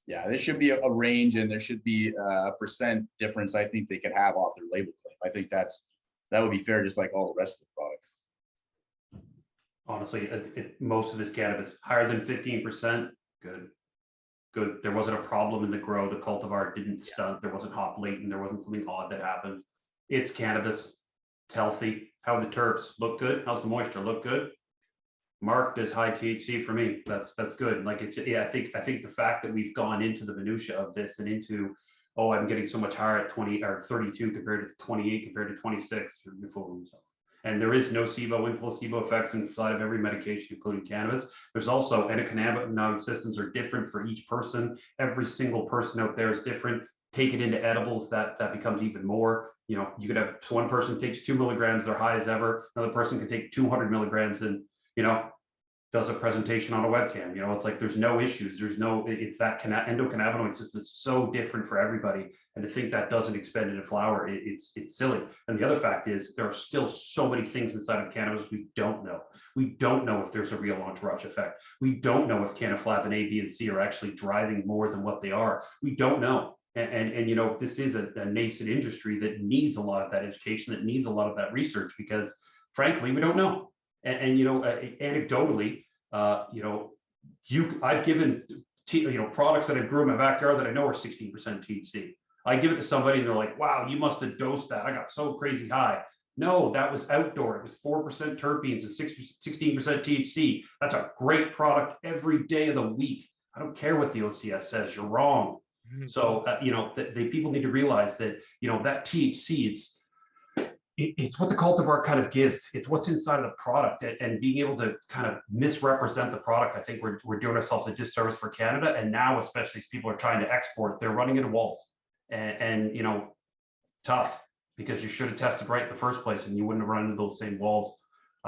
Yeah, there should be a range, and there should be a percent difference. I think they could have off their label claim. I think that would be fair, just like all the rest of the products. Honestly, most of this cannabis higher than 15%. Good. There wasn't a problem in the grow. The cultivar didn't stunt. There wasn't hop latent. There wasn't something odd that happened. It's cannabis. It's healthy. How are the terps? Look good. How's the moisture? Look good. Marked as high THC for me. That's good. Like it's, yeah, I think the fact that we've gone into the minutia of this and into, oh, I'm getting so much higher at 20 or 32 compared to 28 compared to 26. You're fooling yourself. And there is no SIBO and placebo effects inside of every medication, including cannabis. There's also endocannabinoid systems are different for each person. Every single person out there is different. Take it into edibles, that becomes even more. You know, you could have one person takes 2 milligrams, they're high as ever. Another person can take 200 milligrams and, you know, does a presentation on a webcam. You know, it's like there's no issues. There's no, it's that endocannabinoid system is so different for everybody. And to think that doesn't expend into flower, it's silly. And the other fact is there are still so many things inside of cannabis we don't know. We don't know if there's a real entourage effect. We don't know if canaflavin A, B, and C are actually driving more than what they are. We don't know. And you know, this is a nascent industry that needs a lot of that education, that needs a lot of that research, because frankly, we don't know. And you know, anecdotally, you know, I've given products that I grew in my backyard that I know are 16% THC. I give it to somebody and they're like, "Wow, you must have dosed that. I got so crazy high." No, that was outdoor. It was 4% terpenes and 16% THC. That's a great product every day of the week. I don't care what the OCS says. You're wrong. So you know, people need to realize that, you know, that THC, it's what the cultivar kind of gives. It's what's inside of the product, and being able to kind of misrepresent the product. I think we're doing ourselves a disservice for Canada. And now, especially as people are trying to export, they're running into walls, and you know, tough, because you should have tested right in the first place and you wouldn't have run into those same walls,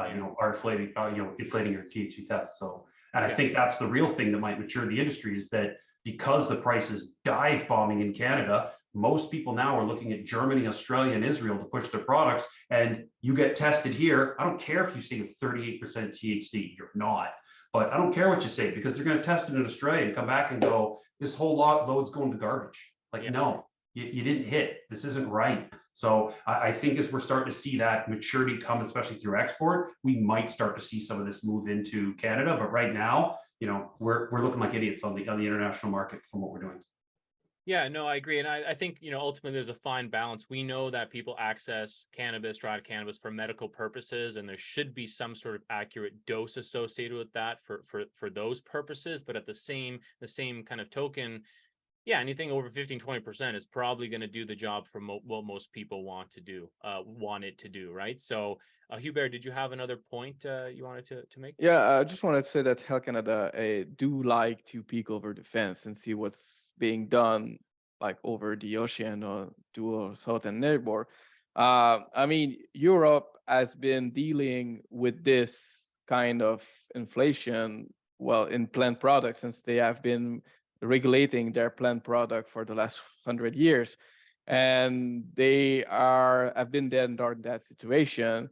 you know, are inflating, inflating your THC test. So, and I think that's the real thing that might mature the industry, is that because the price is dive bombing in Canada, most people now are looking at Germany, Australia, and Israel to push their products. And you get tested here. I don't care if you say you're 38% THC, you're not. But I don't care what you say, because they're going to test it in Australia and come back and go, this whole load's going to garbage. Like, no, you didn't hit. This isn't right. So I think as we're starting to see that maturity come, especially through export, we might start to see some of this move into Canada. But right now, you know, we're looking like idiots on the international market from what we're doing. Yeah, no, I agree. And I think, you know, ultimately there's a fine balance. We know that people access cannabis, dried cannabis, for medical purposes, and there should be some sort of accurate dose associated with that for those purposes. But at the same kind of token, yeah, anything over 15-20% is probably going to do the job for what most people want it to do, right? So, Hubert, did you have another point you wanted to make? Yeah, I just wanted to say that Health Canada do like to peek over the fence and see what's being done, like over the ocean or to our southern neighbor. I mean, Europe has been dealing with this kind of inflation, well, in plant products, since they have been regulating their plant product for the last 100 years, and they have been there during that situation.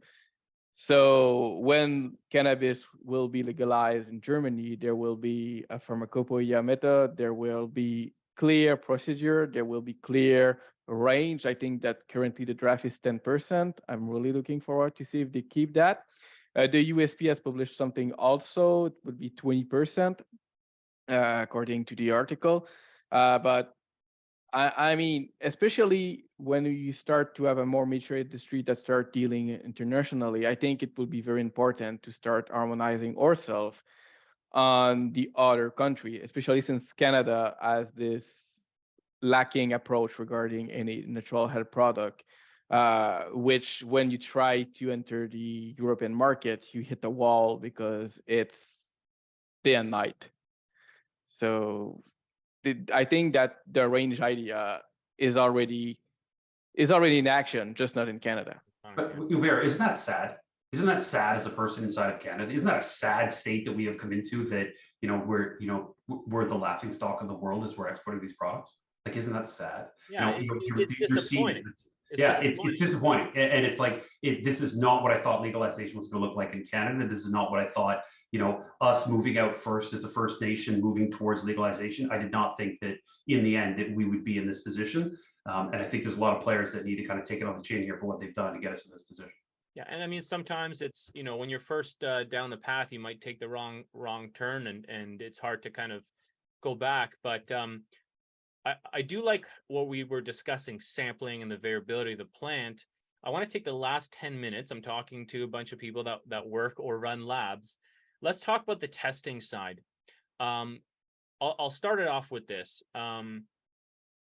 So when cannabis will be legalized in Germany, there will be a pharmacopoeia method, there will be clear procedure, there will be clear range. I think that currently the draft is 10%. I'm really looking forward to see if they keep that. The USP has published something also, it would be 20%, according to the article. But I mean, especially when you start to have a more mature industry that start dealing internationally, I think it will be very important to start harmonizing ourselves on the other country, especially since Canada has this lacking approach regarding any natural health product, which when you try to enter the European market, you hit the wall because it's day and night. So I think that the range idea is already in action, just not in Canada. But Hubert, isn't that sad? Isn't that sad as a person inside of Canada? Isn't that a sad state that we have come into, that, you know, we're the laughing stock of the world as we're exporting these products? Like, isn't that sad? Yeah, you know, it's disappointing. It's disappointing. And it's like, this is not what I thought legalization was going to look like in Canada. This is not what I thought, us moving out first as a First Nation, moving towards legalization. I did not think that in the end that we would be in this position. And I think there's a lot of players that need to kind of take it on the chin here for what they've done to get us in this position. Yeah, and I mean, sometimes it's, when you're first down the path, you might take the wrong turn, and it's hard to kind of go back. But I do like what we were discussing, sampling and the variability of the plant. I want to take the last 10 minutes. I'm talking to a bunch of people that work or run labs. Let's talk about the testing side. I'll start it off with this,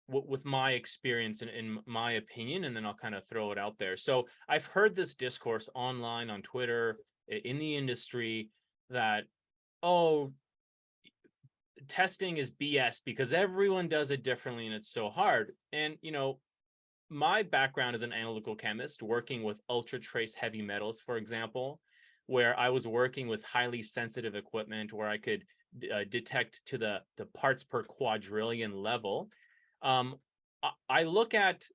with my experience and in my opinion, and then I'll kind of throw it out there. So I've heard this discourse online, on Twitter, in the industry, that, oh, testing is BS because everyone does it differently and it's so hard. And, my background as an analytical chemist, working with ultra trace heavy metals, for example, where I was working with highly sensitive equipment where I could detect to the parts per quadrillion level. I look at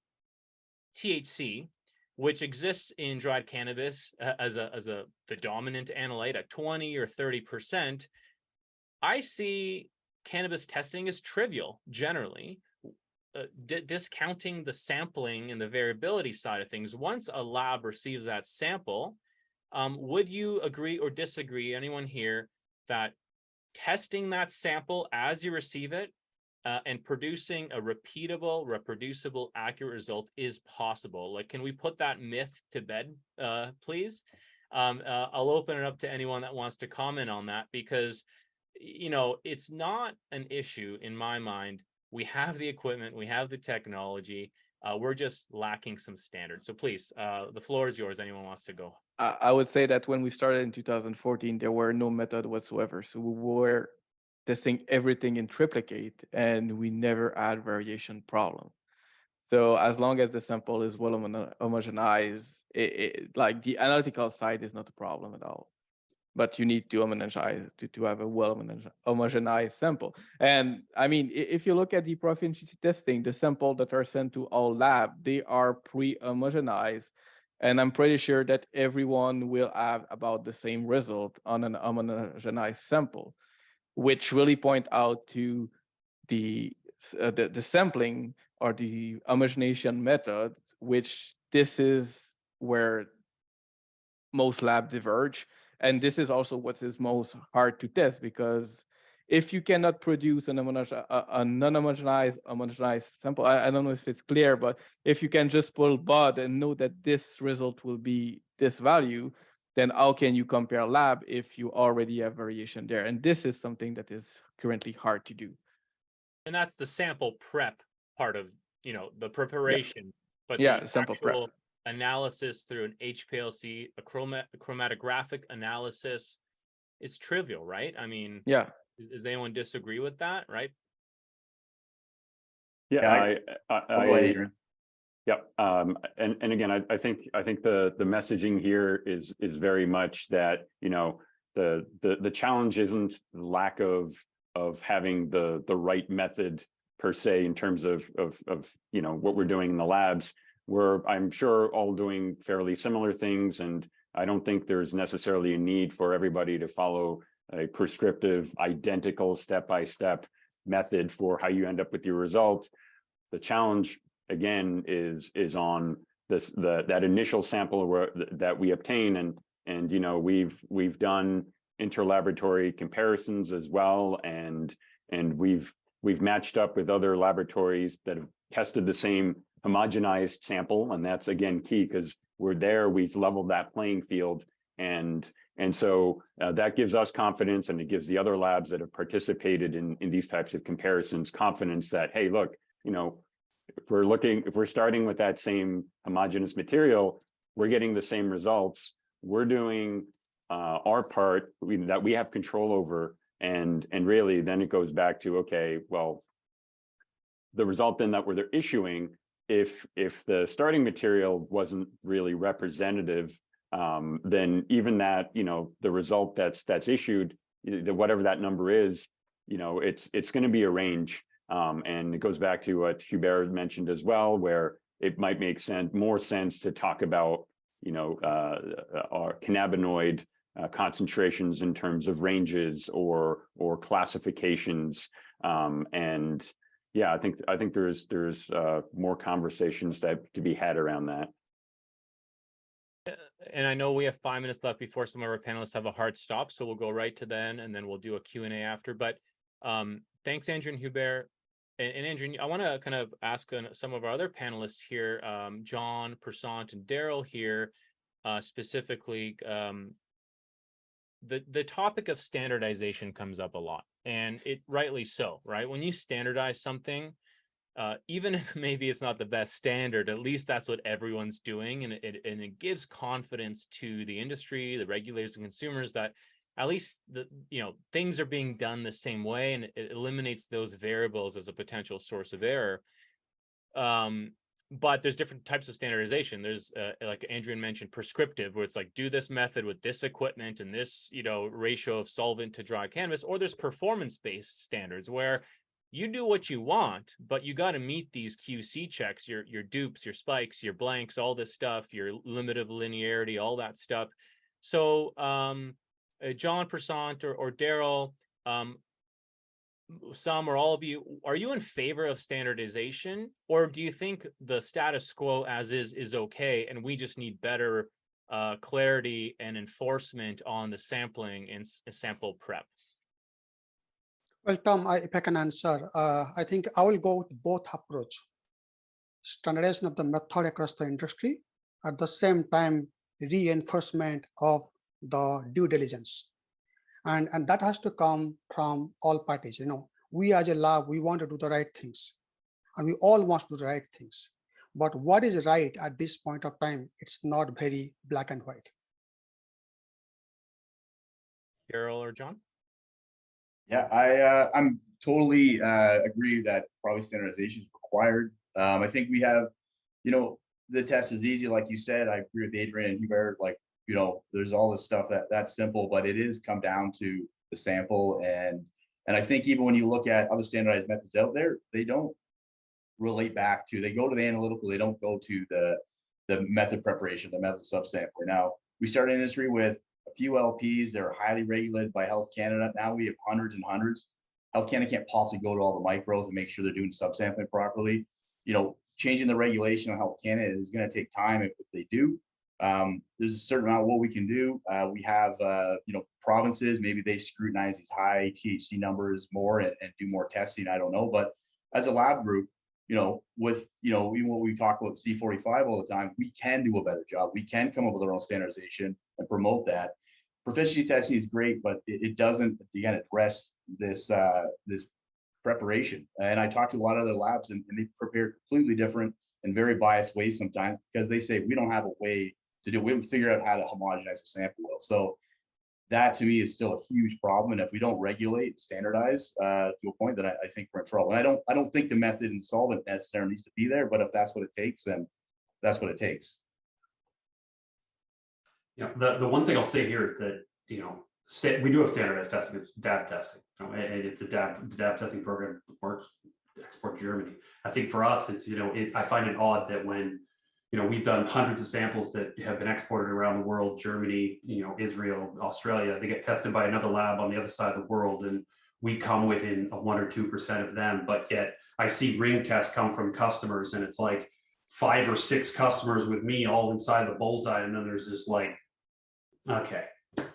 THC, which exists in dried cannabis as the dominant analyte at 20 or 30%. I see cannabis testing as trivial generally, discounting the sampling and the variability side of things. Once a lab receives that sample, would you agree or disagree, anyone here, that testing that sample as you receive it and producing a repeatable, reproducible, accurate result is possible? Like, can we put that myth to bed, please? I'll open it up to anyone that wants to comment on that, because it's not an issue in my mind. We have the equipment, we have the technology, we're just lacking some standards. So please, the floor is yours. Anyone wants to go? I would say that when we started in 2014, there were no method whatsoever. So we were testing everything in triplicate, and we never had variation problem. So as long as the sample is well homogenized, like the analytical side is not a problem at all. But you need to homogenize to have a well homogenized sample. And I mean, if you look at the proficiency testing, the sample that are sent to our lab, they are pre-homogenized. And I'm pretty sure that everyone will have about the same result on an homogenized sample, which really point out to the sampling or the homogenization method, which this is where most labs diverge. And this is also what is most hard to test, because if you cannot produce a non-homogenized sample, I don't know if it's clear, but if you can just pull bud and know that this result will be this value, then how can you compare lab if you already have variation there? And this is something that is currently hard to do. And that's the sample prep part of, the preparation, yeah. But the sample actual prep analysis through an HPLC, a chromatographic analysis, it's trivial, right? I mean, yeah. Does anyone disagree with that, right? Yeah, Go ahead, Adrian. Yep. And again, I think the messaging here is very much that, the challenge isn't lack of having the right method per se in terms of what we're doing in the labs. We're, I'm sure, all doing fairly similar things, and I don't think there's necessarily a need for everybody to follow a prescriptive, identical step-by-step method for how you end up with your results. The challenge, again, is on that initial sample that we obtain, and we've done interlaboratory comparisons as well, and we've matched up with other laboratories that have tested the same homogenized sample, and that's again key, because we've leveled that playing field, and so that gives us confidence, and it gives the other labs that have participated in these types of comparisons confidence that, hey, look, if we're starting with that same homogeneous material, we're getting the same results. We're doing our part that we have control over, and really then it goes back to, okay, well, the result then that they're issuing, if the starting material wasn't really representative, then even that, the result that's issued, whatever that number is, it's going to be a range. And it goes back to what Hubert mentioned as well, where it might make more sense to talk about, our cannabinoid concentrations in terms of ranges or classifications. And yeah, I think there's more conversations to be had around that. And I know we have 5 minutes left before some of our panelists have a hard stop, so we'll go right to then, and then we'll do a Q&A after. But thanks, Andrien, Hubert. And Andrien, I want to kind of ask some of our other panelists here, John, Prasant, and Daryl here, specifically, the topic of standardization comes up a lot, and it rightly so, right? When you standardize something, even if maybe it's not the best standard, at least that's what everyone's doing, and it gives confidence to the industry, the regulators, and consumers that at least things are being done the same way, and it eliminates those variables as a potential source of error. But there's different types of standardization. There's like Andrien mentioned, prescriptive, where it's like do this method with this equipment and this ratio of solvent to dry cannabis, or there's performance-based standards where you do what you want, but you got to meet these QC checks, your dupes, your spikes, your blanks, all this stuff, your limit of linearity, all that stuff. So John, Prasant, or Daryl, some or all of you, are you in favor of standardization, or do you think the status quo as is okay, and we just need better clarity and enforcement on the sampling and sample prep? Well, Tom, if I can answer, I think I will go with both approach. Standardization of the method across the industry, at the same time, reinforcement of the due diligence. And that has to come from all parties. We as a lab, we want to do the right things, and we all want to do the right things. But what is right at this point of time, it's not very black and white. Daryl or John? Yeah, I'm totally agree that probably standardization is required. I think we have, the test is easy, like you said. I agree with Andrien and Hubert. Like, there's all this stuff that's simple, but it is come down to the sample. And I think even when you look at other standardized methods out there, they don't relate back to, they go to the analytical, they don't go to the method preparation, the method subsampler. Now, we started in industry with a few LPs. They're highly regulated by Health Canada. Now we have hundreds and hundreds. Health Canada can't possibly go to all the micros and make sure they're doing subsampling properly. Changing the regulation on Health Canada is going to take time if they do. There's a certain amount of what we can do. We have, provinces, maybe they scrutinize these high THC numbers more and do more testing. I don't know. But as a lab group, with, even what we talk about C45 all the time, we can do a better job. We can come up with our own standardization and promote that. Proficiency testing is great, but it doesn't, again, address this preparation. And I talked to a lot of other labs, and they prepare completely different and very biased ways sometimes, because they say we don't have a way to do it. We haven't figured out how to homogenize a sample well. So that to me is still a huge problem. And if we don't regulate and standardize to a point, that I think we're in trouble. And I don't think the method and solvent necessarily needs to be there, but if that's what it takes, then that's what it takes. The one thing I'll say here is that, we do have standardized testing. It's DAB testing, and it's a DAB testing program that works to export to Germany. I think for us, it's, I find it odd that when, we've done hundreds of samples that have been exported around the world, Germany, Israel, Australia, they get tested by another lab on the other side of the world, and we come within 1 or 2% of them. But yet I see ring tests come from customers, and it's like 5 or 6 customers with me all inside the bullseye, and then there's this like, okay,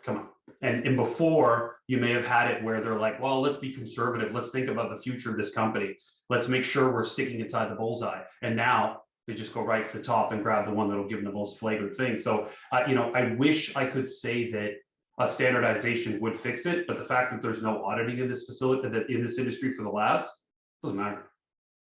come on. And before, you may have had it where they're like, well, let's be conservative. Let's think about the future of this company. Let's make sure we're sticking inside the bullseye. And now they just go right to the top and grab the one that'll give them the most flagrant thing. So, I wish I could say that a standardization would fix it, but the fact that there's no auditing in this facility, in this industry for the labs, doesn't matter.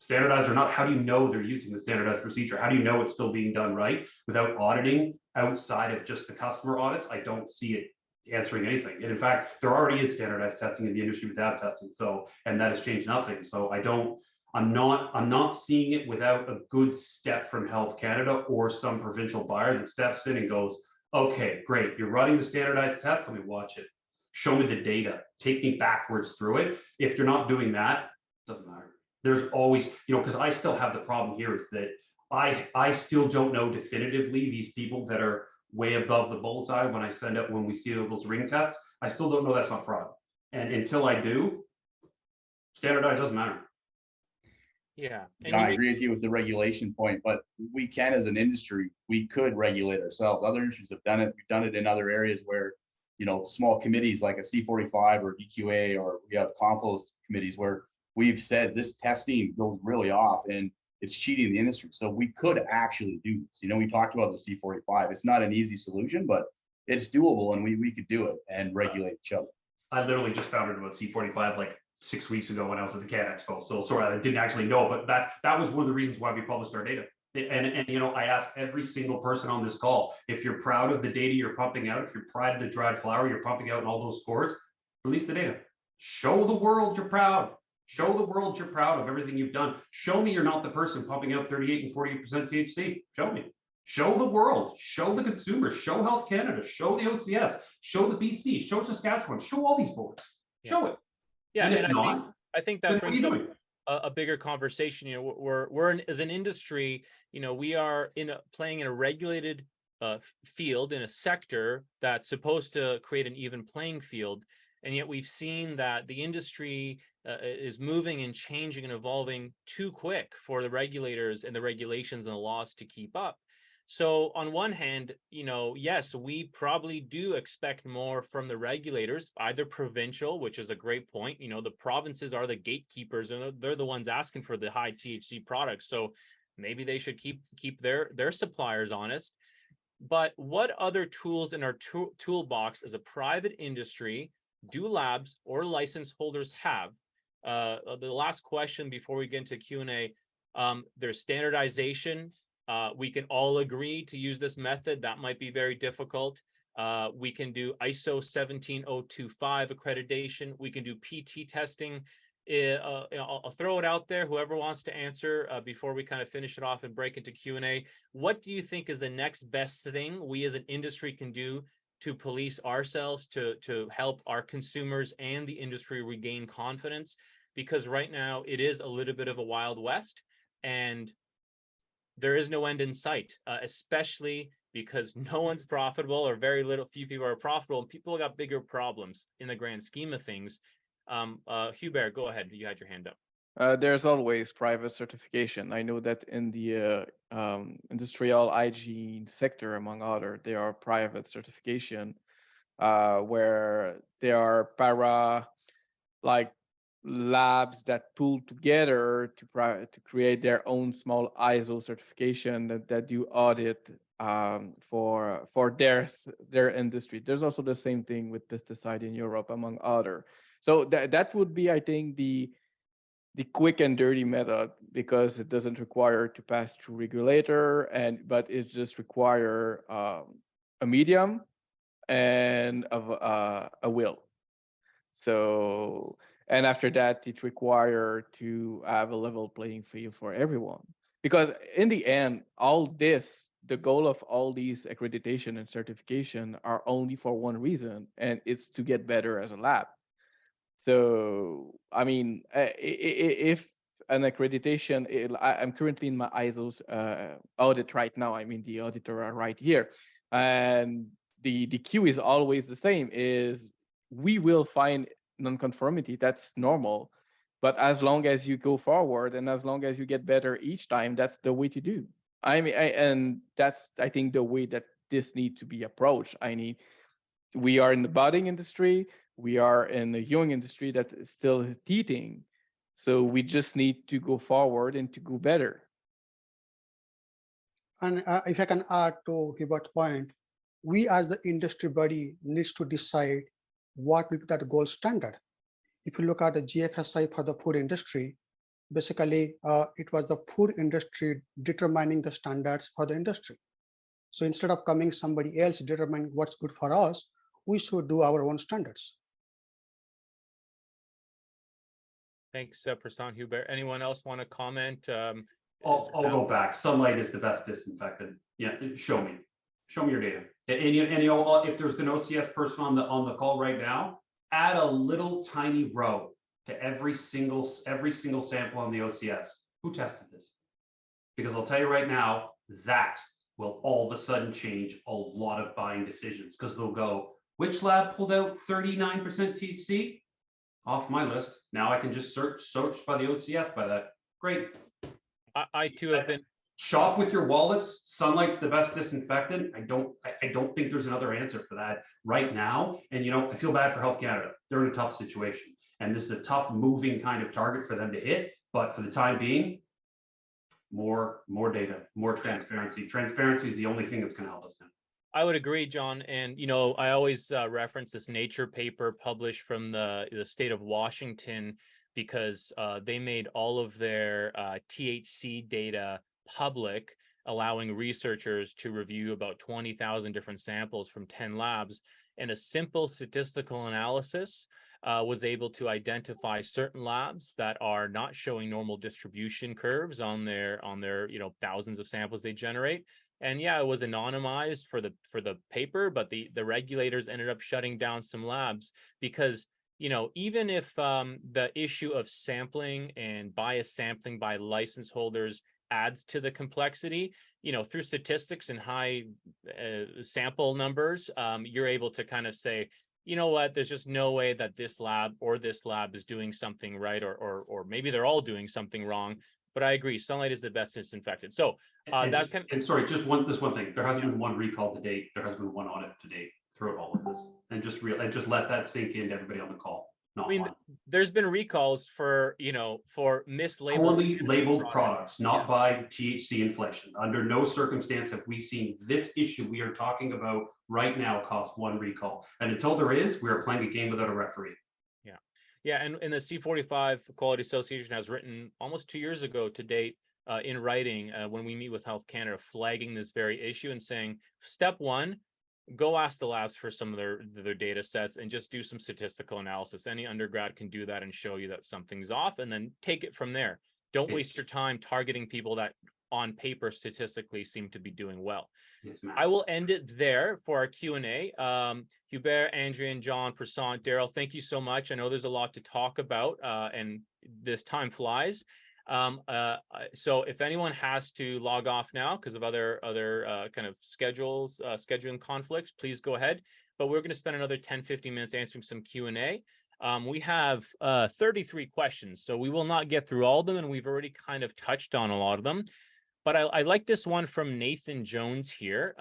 Standardized or not, how do you know they're using the standardized procedure? How do you know it's still being done right without auditing outside of just the customer audits? I don't see it answering anything. And in fact, there already is standardized testing in the industry with DAB testing. So, and that has changed nothing. So I'm not seeing it without a good step from Health Canada or some provincial buyer that steps in and goes, okay, great, you're running the standardized test, let me watch it. Show me the data, take me backwards through it. If you're not doing that, it doesn't matter. There's always, because I still have the problem here is that I still don't know definitively these people that are way above the bullseye when we see those ring tests. I still don't know that's not fraud. And until I do, standardized doesn't matter. Yeah. And I agree with you with the regulation point, but we can, as an industry, we could regulate ourselves. Other industries have done it. We've done it in other areas where, small committees like a C45 or DQA, or we have compost committees where we've said this testing goes really off and it's cheating the industry. So we could actually do this. We talked about the C45. It's not an easy solution, but it's doable, and we could do it and regulate each other. I literally just found out about C45 like 6 weeks ago when I was at the Can Expo. So sorry, I didn't actually know, but that was one of the reasons why we published our data. And I asked every single person on this call, if you're proud of the data you're pumping out, if you're proud of the dried flower you're pumping out and all those scores, release the data. Show the world you're proud. Show the world you're proud of everything you've done. Show me you're not the person pumping out 38 and 48% THC. Show me. Show the world. Show the consumers. Show Health Canada. Show the OCS. Show the BC. Show Saskatchewan. Show all these boards. Show it. Yeah, and if not, I think that brings up a bigger conversation. As an industry, we are playing in a regulated field, in a sector that's supposed to create an even playing field, and yet we've seen that the industry is moving and changing and evolving too quick for the regulators and the regulations and the laws to keep up. So on one hand, yes, we probably do expect more from the regulators, either provincial, which is a great point. The provinces are the gatekeepers, and they're the ones asking for the high THC products. So maybe they should keep their suppliers honest. But what other tools in our toolbox as a private industry do labs or license holders have? The last question before we get into Q&A, there's standardization. We can all agree to use this method. That might be very difficult. We can do ISO 17025 accreditation. We can do PT testing. I'll throw it out there. Whoever wants to answer before we kind of finish it off and break into Q&A. What do you think is the next best thing we as an industry can do to police ourselves, to help our consumers and the industry regain confidence? Because right now it is a little bit of a Wild West, and there is no end in sight, especially because no one's profitable, or few people are profitable, and people got bigger problems in the grand scheme of things. Hubert, go ahead. You had your hand up. There's always private certification. I know that in the industrial hygiene sector, among other, there are private certification where there are labs that pull together to create their own small ISO certification that do audit for their industry. There's also the same thing with pesticide in Europe, among other. So that would be, I think, the quick and dirty method, because it doesn't require to pass through regulator, but it just require a medium and a will. So, and after that, it require to have a level playing field for everyone. Because in the end, the goal of all these accreditation and certification are only for one reason, and it's to get better as a lab. So, I mean, if an accreditation, I'm currently in my ISO's audit right now. I mean, the auditor are right here. And the queue is always the same, is we will find non-conformity. That's normal. But as long as you go forward and as long as you get better each time, that's the way to do. And that's, I think, the way that this needs to be approached. We are in the budding industry. We are in a young industry that is still teething. So we just need to go forward and to go better. And if I can add to Hubert's point, we as the industry body needs to decide what will be that gold standard. If you look at the GFSI for the food industry, basically it was the food industry determining the standards for the industry. So instead of coming somebody else determining what's good for us, we should do our own standards. Thanks, Prasant, Hubert. Anyone else want to comment? I'll go back. Sunlight is the best disinfectant. Yeah, show me your data. And if there's an OCS person on the call right now, add a little tiny row to every single sample on the OCS. Who tested this? Because I'll tell you right now, that will all of a sudden change a lot of buying decisions, because they'll go, which lab pulled out 39% THC? Off my list. Now I can just search by the OCS by that. Great. I too have been. Shop with your wallets. Sunlight's the best disinfectant. I don't think there's another answer for that right now. And you know, I feel bad for Health Canada. They're in a tough situation, and this is a tough moving kind of target for them to hit. But for the time being, more data, more transparency. Transparency is the only thing that's going to help us now. I would agree, John. And, you know, I always reference this Nature paper published from the state of Washington, because they made all of their THC data public, allowing researchers to review about 20,000 different samples from 10 labs. And a simple statistical analysis was able to identify certain labs that are not showing normal distribution curves on their you know, thousands of samples they generate. And yeah, it was anonymized for the paper, but the regulators ended up shutting down some labs because, you know, even if the issue of sampling and bias sampling by license holders adds to the complexity, you know, through statistics and high sample numbers, you're able to kind of say, you know what, there's just no way that this lab is doing something right, or maybe they're all doing something wrong. But I agree, sunlight is the best disinfectant. So sorry, just one thing. There hasn't been one recall to date. There hasn't been one audit to date throughout all of this. And just let that sink into everybody on the call. I mean, there's been recalls for, you know, for mislabeled poorly labeled products, not by THC inflation. Under no circumstance have we seen this issue we are talking about right now cause one recall. And until there is, we are playing a game without a referee. Yeah, and the C45 Quality Association has written almost 2 years ago to date in writing when we meet with Health Canada, flagging this very issue and saying, step one, go ask the labs for some of their data sets and just do some statistical analysis. Any undergrad can do that and show you that something's off, and then take it from there. Don't waste your time targeting people that on paper statistically seem to be doing well. Yes, I will end it there for our Q&A. Hubert, Andrien, John, Prasant, Daryl, thank you so much. I know there's a lot to talk about and this time flies. So if anyone has to log off now because of other kind of scheduling conflicts, please go ahead. But we're going to spend another 10-15 minutes answering some Q&A. We have 33 questions, so we will not get through all of them, and we've already kind of touched on a lot of them. But I like this one from Nathan Jones here.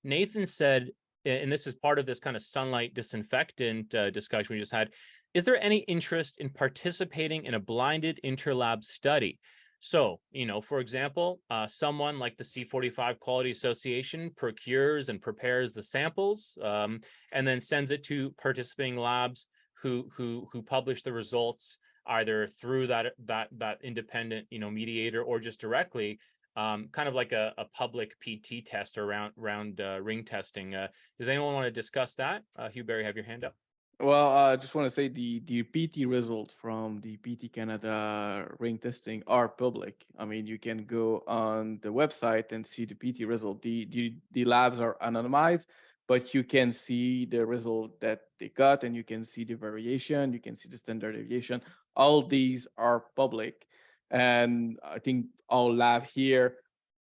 Nathan said, and this is part of this kind of sunlight disinfectant discussion we just had, is there any interest in participating in a blinded interlab study? So, you know, for example, someone like the C45 Quality Association procures and prepares the samples and then sends it to participating labs who publish the results either through that independent, you know, mediator or just directly, kind of like a public PT test or round ring testing. Does anyone want to discuss that? Hubert, you have your hand up. Well, I just want to say the PT results from the PT Canada ring testing are public. I mean, you can go on the website and see the PT result. The labs are anonymized, but you can see the result that they got, and you can see the variation, you can see the standard deviation. All these are public, and I think all lab here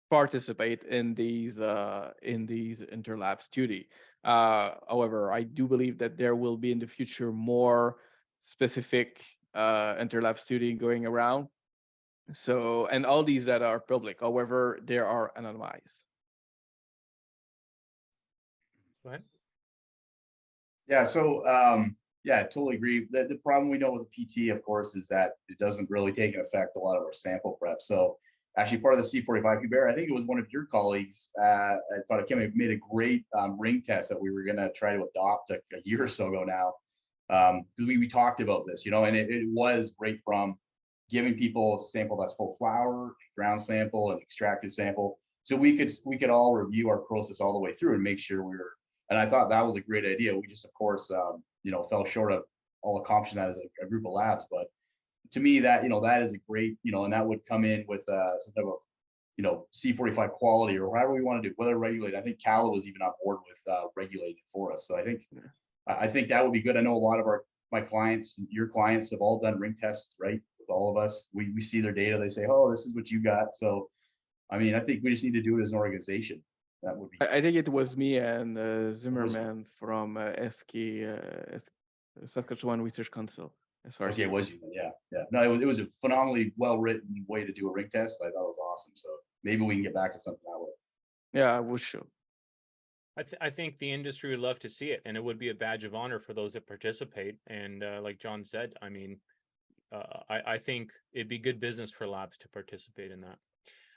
participate in these interlab study. However, I do believe that there will be in the future more specific interlab study going around. So, and all these that are public, however, they are anonymized. Go ahead. Yeah, so yeah, I totally agree. The problem we know with the PT, of course, is that it doesn't really take an effect a lot of our sample prep. So actually part of the C45, Hubert, I think it was one of your colleagues at Phytochemia made a great ring test that we were going to try to adopt a year or so ago now. Because we talked about this, you know, and it was right from giving people a sample that's full flower, ground sample, and extracted sample. So we could all review our process all the way through and make sure we were, and I thought that was a great idea. We just, of course, you know, fell short of all accomplishing that as a group of labs. But to me, that, you know, that is a great, you know, and that would come in with some type of, you know, C45 quality or however we want to do, whether regulated. I think Cala was even on board with regulating for us. So I think that would be good. I know a lot of my clients, your clients have all done ring tests, right? With all of us, we see their data. They say, oh, this is what you got. So I mean, I think we just need to do it as an organization. That would be. I think it was me and Zimmerman from Saskatchewan Research Council. SRC. Okay, it was you? Yeah, yeah. No, it was a phenomenally well written way to do a ring test. I thought it was awesome. So maybe we can get back to something that way. Yeah, we should. I think the industry would love to see it, and it would be a badge of honor for those that participate. And like John said, I mean, I think it'd be good business for labs to participate in that.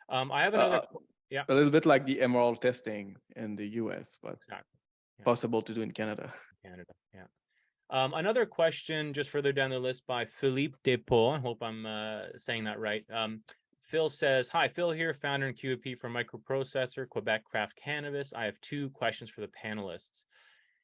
I have another, yeah, a little bit like the emerald testing in the US, but exactly. Yeah. Possible to do in Canada. Canada, yeah. Another question just further down the list by Philippe Despaux. I hope I'm saying that right. Phil says, hi, Phil here, founder and QAP for Microprocessor, Quebec Craft Cannabis. I have 2 questions for the panelists.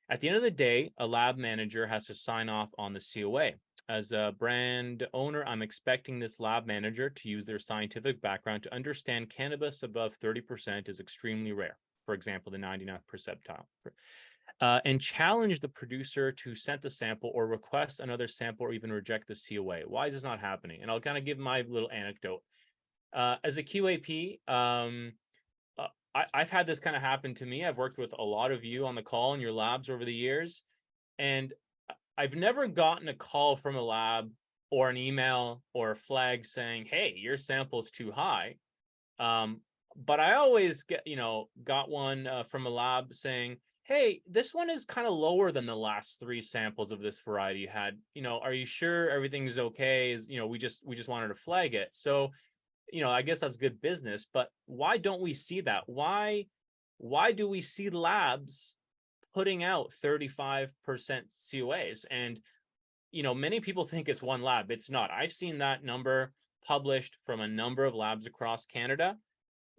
At the end of the day, a lab manager has to sign off on the COA. As a brand owner, I'm expecting this lab manager to use their scientific background to understand cannabis above 30% is extremely rare. For example, the 99th percentile. And challenge the producer to send the sample or request another sample or even reject the COA. Why is this not happening? And I'll kind of give my little anecdote. As a QAP, I've had this kind of happen to me. I've worked with a lot of you on the call in your labs over the years, and I've never gotten a call from a lab or an email or a flag saying, hey, your sample's too high. But I always got one from a lab saying, hey, this one is kind of lower than the last 3 samples of this variety you had. Are you sure everything's okay? We just wanted to flag it. So, I guess that's good business, but why don't we see that? Why do we see labs putting out 35% COAs? And, many people think it's one lab. It's not. I've seen that number published from a number of labs across Canada.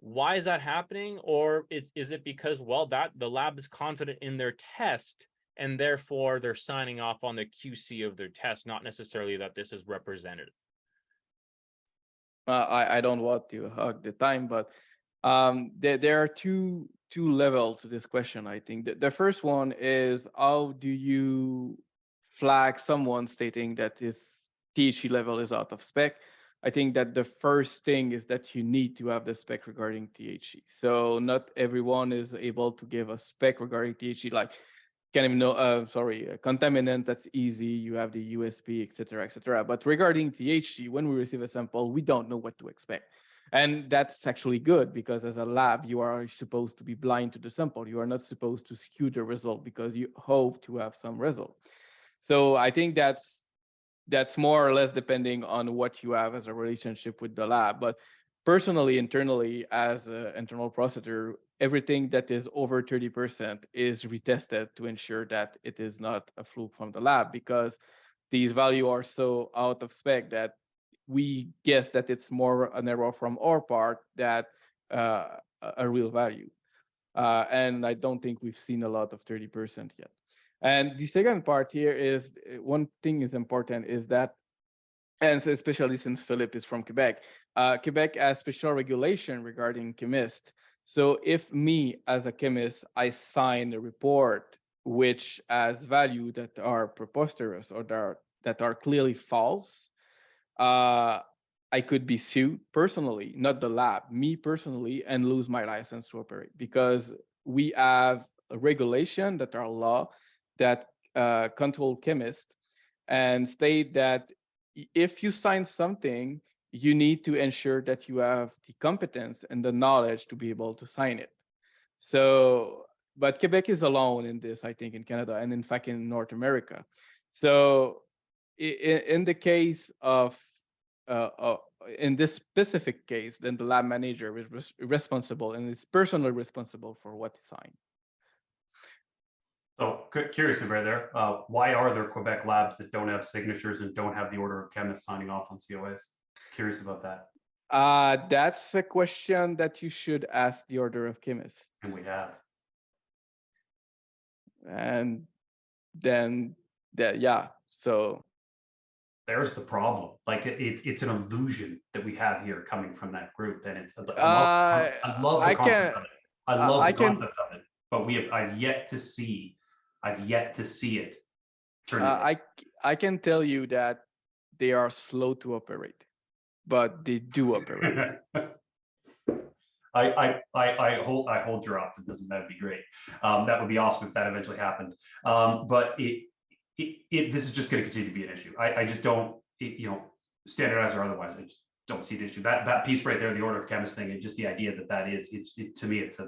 Why is that happening? Or is it because, well, the lab is confident in their test and therefore they're signing off on the QC of their test, not necessarily that this is representative? I don't want to hog the time, but there are two levels to this question. I think the first one is, how do you flag someone stating that this THC level is out of spec? I think that the first thing is that you need to have the spec regarding THC. So not everyone is able to give a spec regarding THC, like contaminant, that's easy. You have the USP, et cetera. But regarding THC, when we receive a sample, we don't know what to expect. And that's actually good, because as a lab, you are supposed to be blind to the sample. You are not supposed to skew the result because you hope to have some result. So I think that's more or less depending on what you have as a relationship with the lab. But personally, internally, as an internal processor, everything that is over 30% is retested to ensure that it is not a fluke from the lab, because these values are so out of spec that we guess that it's more an error from our part than a real value. And I don't think we've seen a lot of 30% yet. And the second part here is, one thing is important is that, and so especially since Philippe is from Quebec, Quebec has special regulation regarding chemists. So if me as a chemist, I sign a report which has value that are preposterous or that are clearly false, I could be sued personally, not the lab, me personally, and lose my license to operate, because we have a regulation that are law that control chemists and state that if you sign something, you need to ensure that you have the competence and the knowledge to be able to sign it. So, but Quebec is alone in this, I think, in Canada, and in fact in North America. So in the case of, in this specific case, then the lab manager is responsible and is personally responsible for what is signed. So curious about there, why are there Quebec labs that don't have signatures and don't have the order of chemists signing off on COAs? Curious about that. That's a question that you should ask the order of chemists. And we have. And then, yeah, so. There's the problem. Like it's an illusion that we have here coming from that group, and it's I love the concept of it. I love the concept of it, but I've yet to see it turning. I can tell you that they are slow to operate, but they do operate. I hold your optimism. That'd be great. That would be awesome if that eventually happened. But this is just going to continue to be an issue. I just don't, standardized or otherwise, I just don't see an issue. That piece right there, the order of chemist thing, and just the idea that is, to me, it's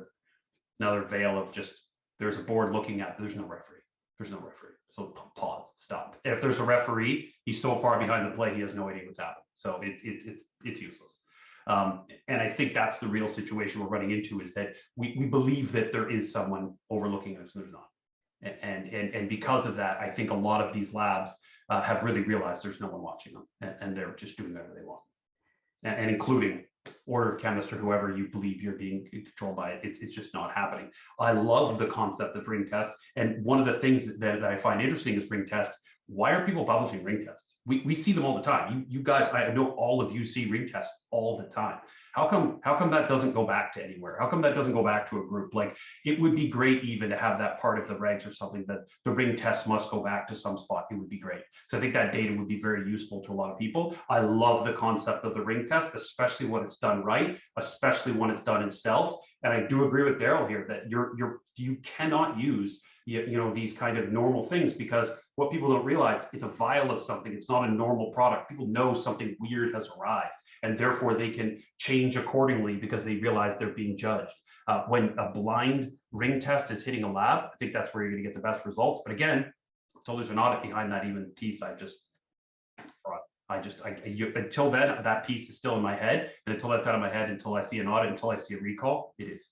another veil of just, there's a board looking at, there's no referee. There's no referee. So pause, stop. If there's a referee, he's so far behind the play, he has no idea what's happening. So it's useless. And I think that's the real situation we're running into, is that we believe that there is someone overlooking us, and there's not. And because of that, I think a lot of these labs have really realized there's no one watching them, and they're just doing whatever they want, and including order of chemist or whoever you believe you're being controlled by it. It's just not happening. I love the concept of ring test, and one of the things that I find interesting is ring test. Why are people publishing ring tests? We see them all the time. You guys, I know all of you see ring tests all the time. How come that doesn't go back to anywhere? How come that doesn't go back to a group? Like, it would be great even to have that part of the regs or something, that the ring test must go back to some spot. It would be great. So I think that data would be very useful to a lot of people. I love the concept of the ring test, especially when it's done right, especially when it's done in stealth. And I do agree with Daryl here that you cannot use these kind of normal things, because what people don't realize, it's a vial of something. It's not a normal product. People know something weird has arrived, and therefore they can change accordingly because they realize they're being judged. When a blind ring test is hitting a lab, I think that's where you're going to get the best results. But again, until there's an audit behind that even piece, until then, that piece is still in my head, and until that's out of my head, until I see an audit, until I see a recall, it is.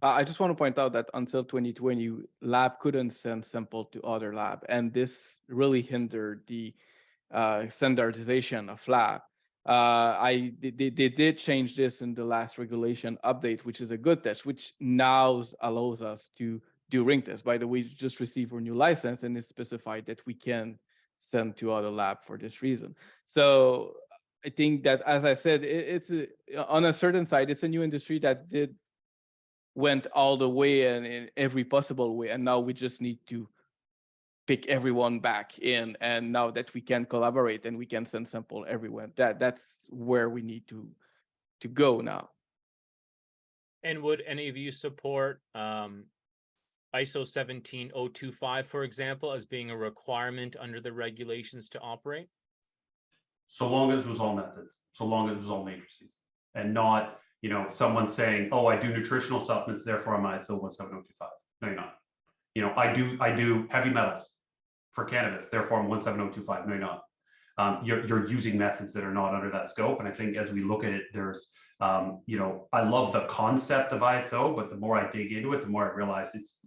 I just want to point out that until 2020, lab couldn't send sample to other lab, and this really hindered the standardization of lab. They did change this in the last regulation update, which is a good test, which now allows us to do ring tests. By the way, we just received our new license, and it's specified that we can send to other lab for this reason. So I think that, as I said, on a certain side, it's a new industry that went all the way and in every possible way, and now we just need to pick everyone back in, and now that we can collaborate and we can send sample everywhere, that's where we need to go now. And would any of you support ISO 17025, for example, as being a requirement under the regulations to operate? So long as it was all methods, so long as it was all matrices, and not someone saying, oh, I do nutritional supplements, therefore I'm ISO 17025. No, you're not. I do heavy metals for cannabis, therefore I'm 17025. No, you're not. You're using methods that are not under that scope. And I think as we look at it, there's, I love the concept of ISO, but the more I dig into it, the more I realize it's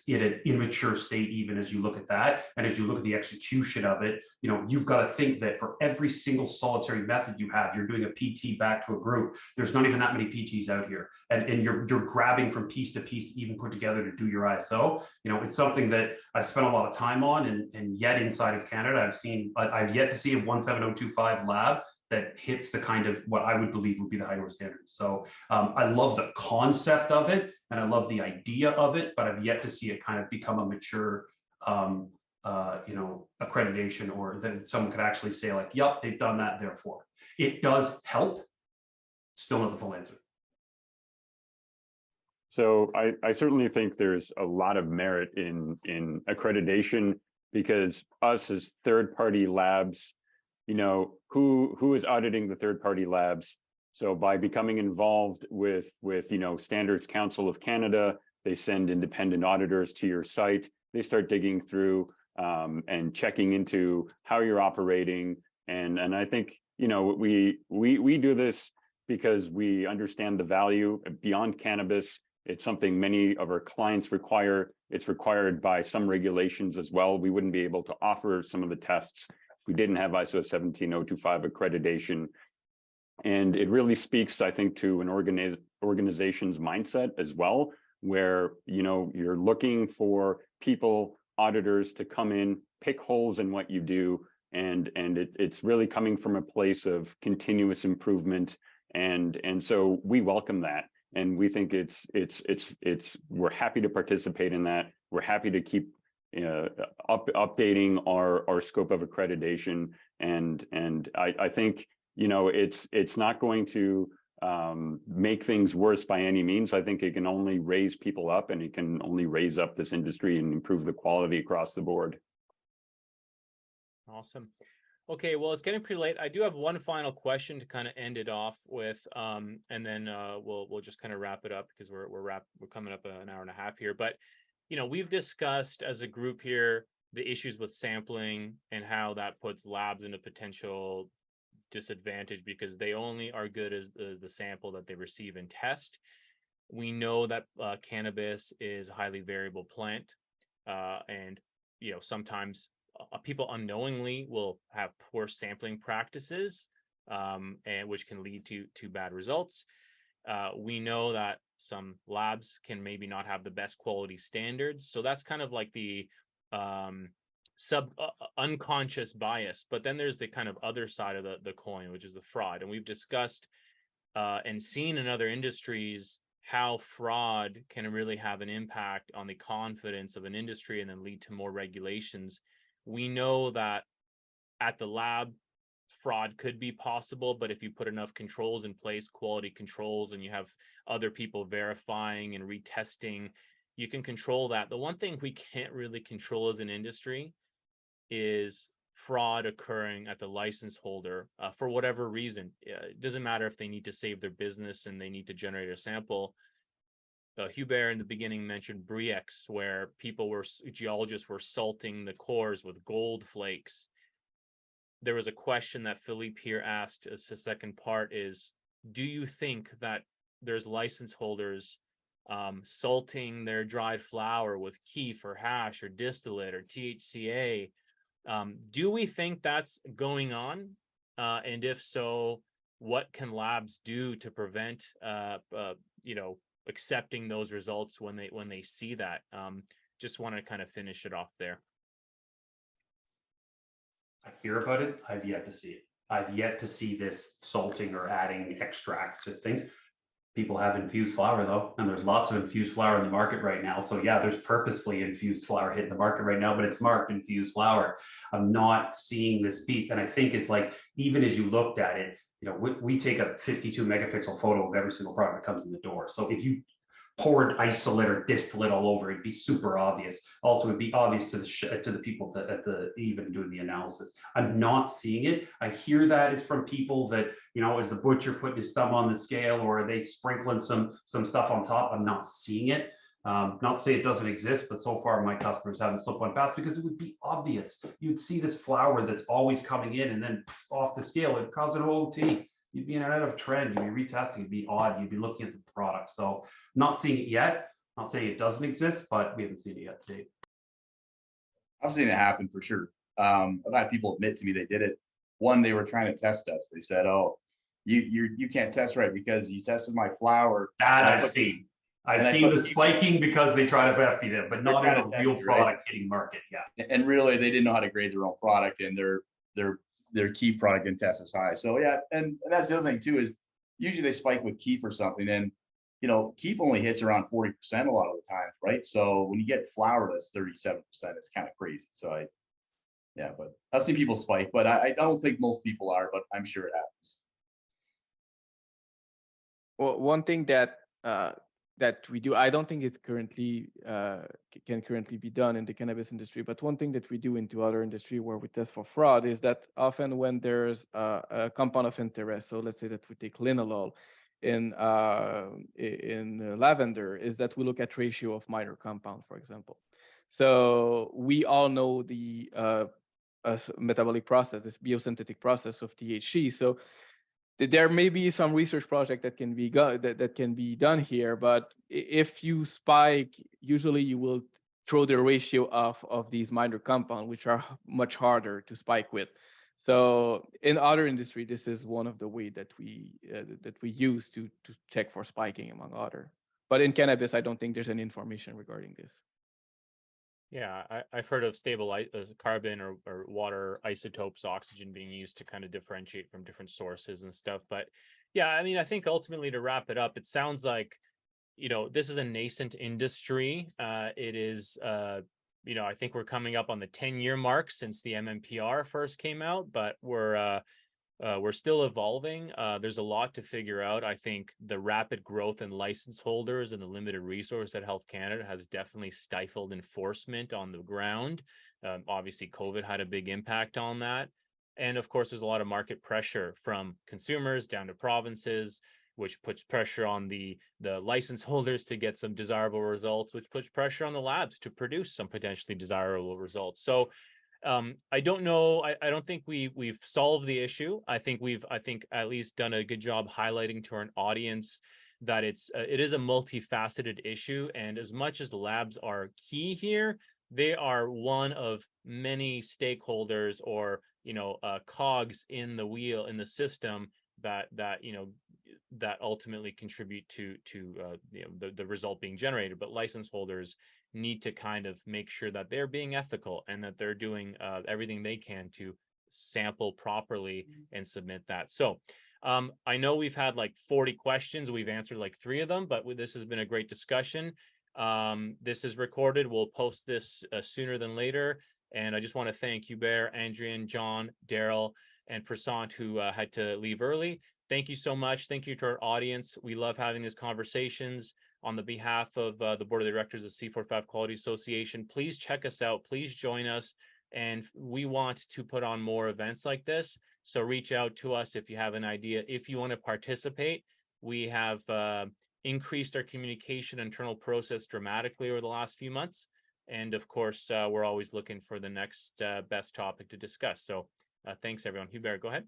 in an immature state, even as you look at that. And as you look at the execution of it, you've got to think that for every single solitary method you have, you're doing a PT back to a group. There's not even that many PTs out here. And you're grabbing from piece to piece to even put together to do your ISO. It's something that I've spent a lot of time on, and yet inside of Canada, I've yet to see a 17025 lab that hits the kind of what I would believe would be the high north standards. So I love the concept of it, and I love the idea of it, but I've yet to see it kind of become a mature accreditation, or that someone could actually say like, yep, they've done that, therefore. It does help, still not the full answer. So I certainly think there's a lot of merit in accreditation, because us as third-party labs, who is auditing the third-party labs? So by becoming involved with Standards Council of Canada, they send independent auditors to your site. They start digging through and checking into how you're operating. And I think, we do this because we understand the value beyond cannabis. It's something many of our clients require. It's required by some regulations as well. We wouldn't be able to offer some of the tests if we didn't have ISO 17025 accreditation. And it really speaks, I think, to an organization's mindset as well, where you're looking for people, auditors, to come in, pick holes in what you do, and it's really coming from a place of continuous improvement, and so we welcome that, and we think we're happy to participate in that. We're happy to keep updating our scope of accreditation, and I think it's not going to make things worse by any means. I think it can only raise people up, and it can only raise up this industry and improve the quality across the board. Awesome. Okay, well, it's getting pretty late. I do have one final question to kind of end it off with, and then we'll just kind of wrap it up because we're coming up an hour and a half here. But we've discussed as a group here the issues with sampling and how that puts labs in a potential disadvantage because they only are good as the sample that they receive and test. We know that cannabis is a highly variable plant, and sometimes people unknowingly will have poor sampling practices, and which can lead to bad results. We know that some labs can maybe not have the best quality standards, so that's kind of like the unconscious bias. But then there's the kind of other side of the coin, which is the fraud. And we've discussed and seen in other industries how fraud can really have an impact on the confidence of an industry and then lead to more regulations. We know that at the lab, fraud could be possible, but if you put enough controls in place, quality controls, and you have other people verifying and retesting, you can control that. The one thing we can't really control as an industry is fraud occurring at the license holder for whatever reason. It doesn't matter if they need to save their business and they need to generate a sample. Hubert in the beginning mentioned Brix, where geologists were salting the cores with gold flakes. There was a question that Philippe here asked as a second part is, do you think that there's license holders salting their dried flower with keef or hash or distillate or THCA? Do we think that's going on? And if so, what can labs do to prevent accepting those results when they see that? Just want to kind of finish it off there. I hear about it. I've yet to see it. I've yet to see this salting or adding extract to things. People have infused flower though, and there's lots of infused flower in the market right now. So yeah, there's purposefully infused flower hitting the market right now, but it's marked infused flower. I'm not seeing this piece. And I think it's like, even as you looked at it, we take a 52 megapixel photo of every single product that comes in the door. So if you poured isolate or distillate all over, it'd be super obvious. Also, it'd be obvious to the people at the even doing the analysis. I'm not seeing it. I hear that is from people that, is the butcher putting his thumb on the scale, or are they sprinkling some stuff on top? I'm not seeing it. Not to say it doesn't exist, but so far my customers haven't slipped one past, because it would be obvious. You'd see this flower that's always coming in and then off the scale, it'd cause an OT. You'd be in and out of trend. You'd be retesting. It'd be odd. You'd be looking at the product. So not seeing it yet. Not saying it doesn't exist, but we haven't seen it yet to date. I've seen it happen for sure. I've had people admit to me they did it. One, they were trying to test us. They said, "Oh, you can't test right because you tested my flower." That I've seen. I've seen the spiking because they try to FFE them, but not in a real product hitting market. Yeah. And really, they didn't know how to grade their own product, and their keef product didn't test as high. So yeah, and that's the other thing too, is usually they spike with keef or something, and keef only hits around 40% a lot of the times, right? So when you get flower that's 37%, it's kind of crazy. So but I've seen people spike, but I don't think most people are, but I'm sure it happens. Well, one thing that we do, I don't think it's currently can currently be done in the cannabis industry, but one thing that we do into other industry where we test for fraud is that often when there's a compound of interest, so let's say that we take linalool in lavender, is that we look at ratio of minor compound, for example. So we all know the metabolic process, this biosynthetic process of THC. So there may be some research project that can be that can be done here, but if you spike, usually you will throw the ratio of these minor compounds, which are much harder to spike with. So in other industry, this is one of the way that we use to check for spiking, among other. But in cannabis, I don't think there's any information regarding this. Yeah, I've heard of stable carbon or water isotopes, oxygen being used to kind of differentiate from different sources and stuff. But yeah, I mean, I think ultimately, to wrap it up, it sounds like, this is a nascent industry. It is, I think we're coming up on the 10-year mark since the MMPR first came out, but we're we're still evolving. There's a lot to figure out. I think the rapid growth in license holders and the limited resource at Health Canada has definitely stifled enforcement on the ground. Obviously, COVID had a big impact on that. And of course, there's a lot of market pressure from consumers down to provinces, which puts pressure on the license holders to get some desirable results, which puts pressure on the labs to produce some potentially desirable results. So I don't know. I don't think we've solved the issue. I think at least done a good job highlighting to our audience that it is a multifaceted issue. And as much as the labs are key here, they are one of many stakeholders or cogs in the wheel in the system that ultimately contribute to the result being generated. But license holders need to kind of make sure that they're being ethical and that they're doing everything they can to sample properly and submit that. So I know we've had like 40 questions. We've answered like 3 of them, but this has been a great discussion. This is recorded. We'll post this sooner than later. And I just want to thank Hubert, Andrien, John, Daryl, and Prasant, who had to leave early. Thank you so much. Thank you to our audience. We love having these conversations. On the behalf of the Board of Directors of C45 Quality Association, please check us out. Please join us. And we want to put on more events like this. So reach out to us if you have an idea. If you want to participate, we have increased our communication internal process dramatically over the last few months. And of course, we're always looking for the next best topic to discuss. So thanks, everyone. Hubert, go ahead.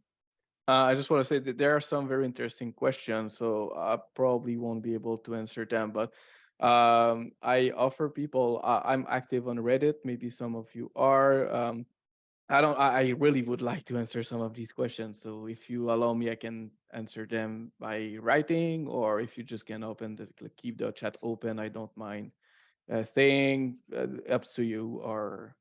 I just want to say that there are some very interesting questions, so I probably won't be able to answer them. But I offer people. I'm active on Reddit. Maybe some of you are. I really would like to answer some of these questions. So if you allow me, I can answer them by writing, or if you just can keep the chat open, I don't mind saying. Up to you. Or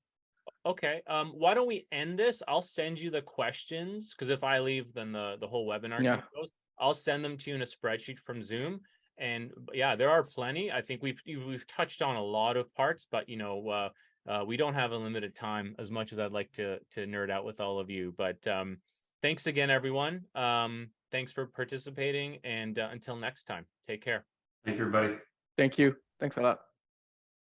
okay, why don't we end this? I'll send you the questions, because if I leave, then the whole webinar kind of goes. I'll send them to you in a spreadsheet from Zoom. And yeah, there are plenty. I think we've touched on a lot of parts, but we don't have a limited time as much as I'd like to nerd out with all of you. But thanks again, everyone. Thanks for participating, and until next time, take care. Thank you, everybody. Thank you. Thanks a lot.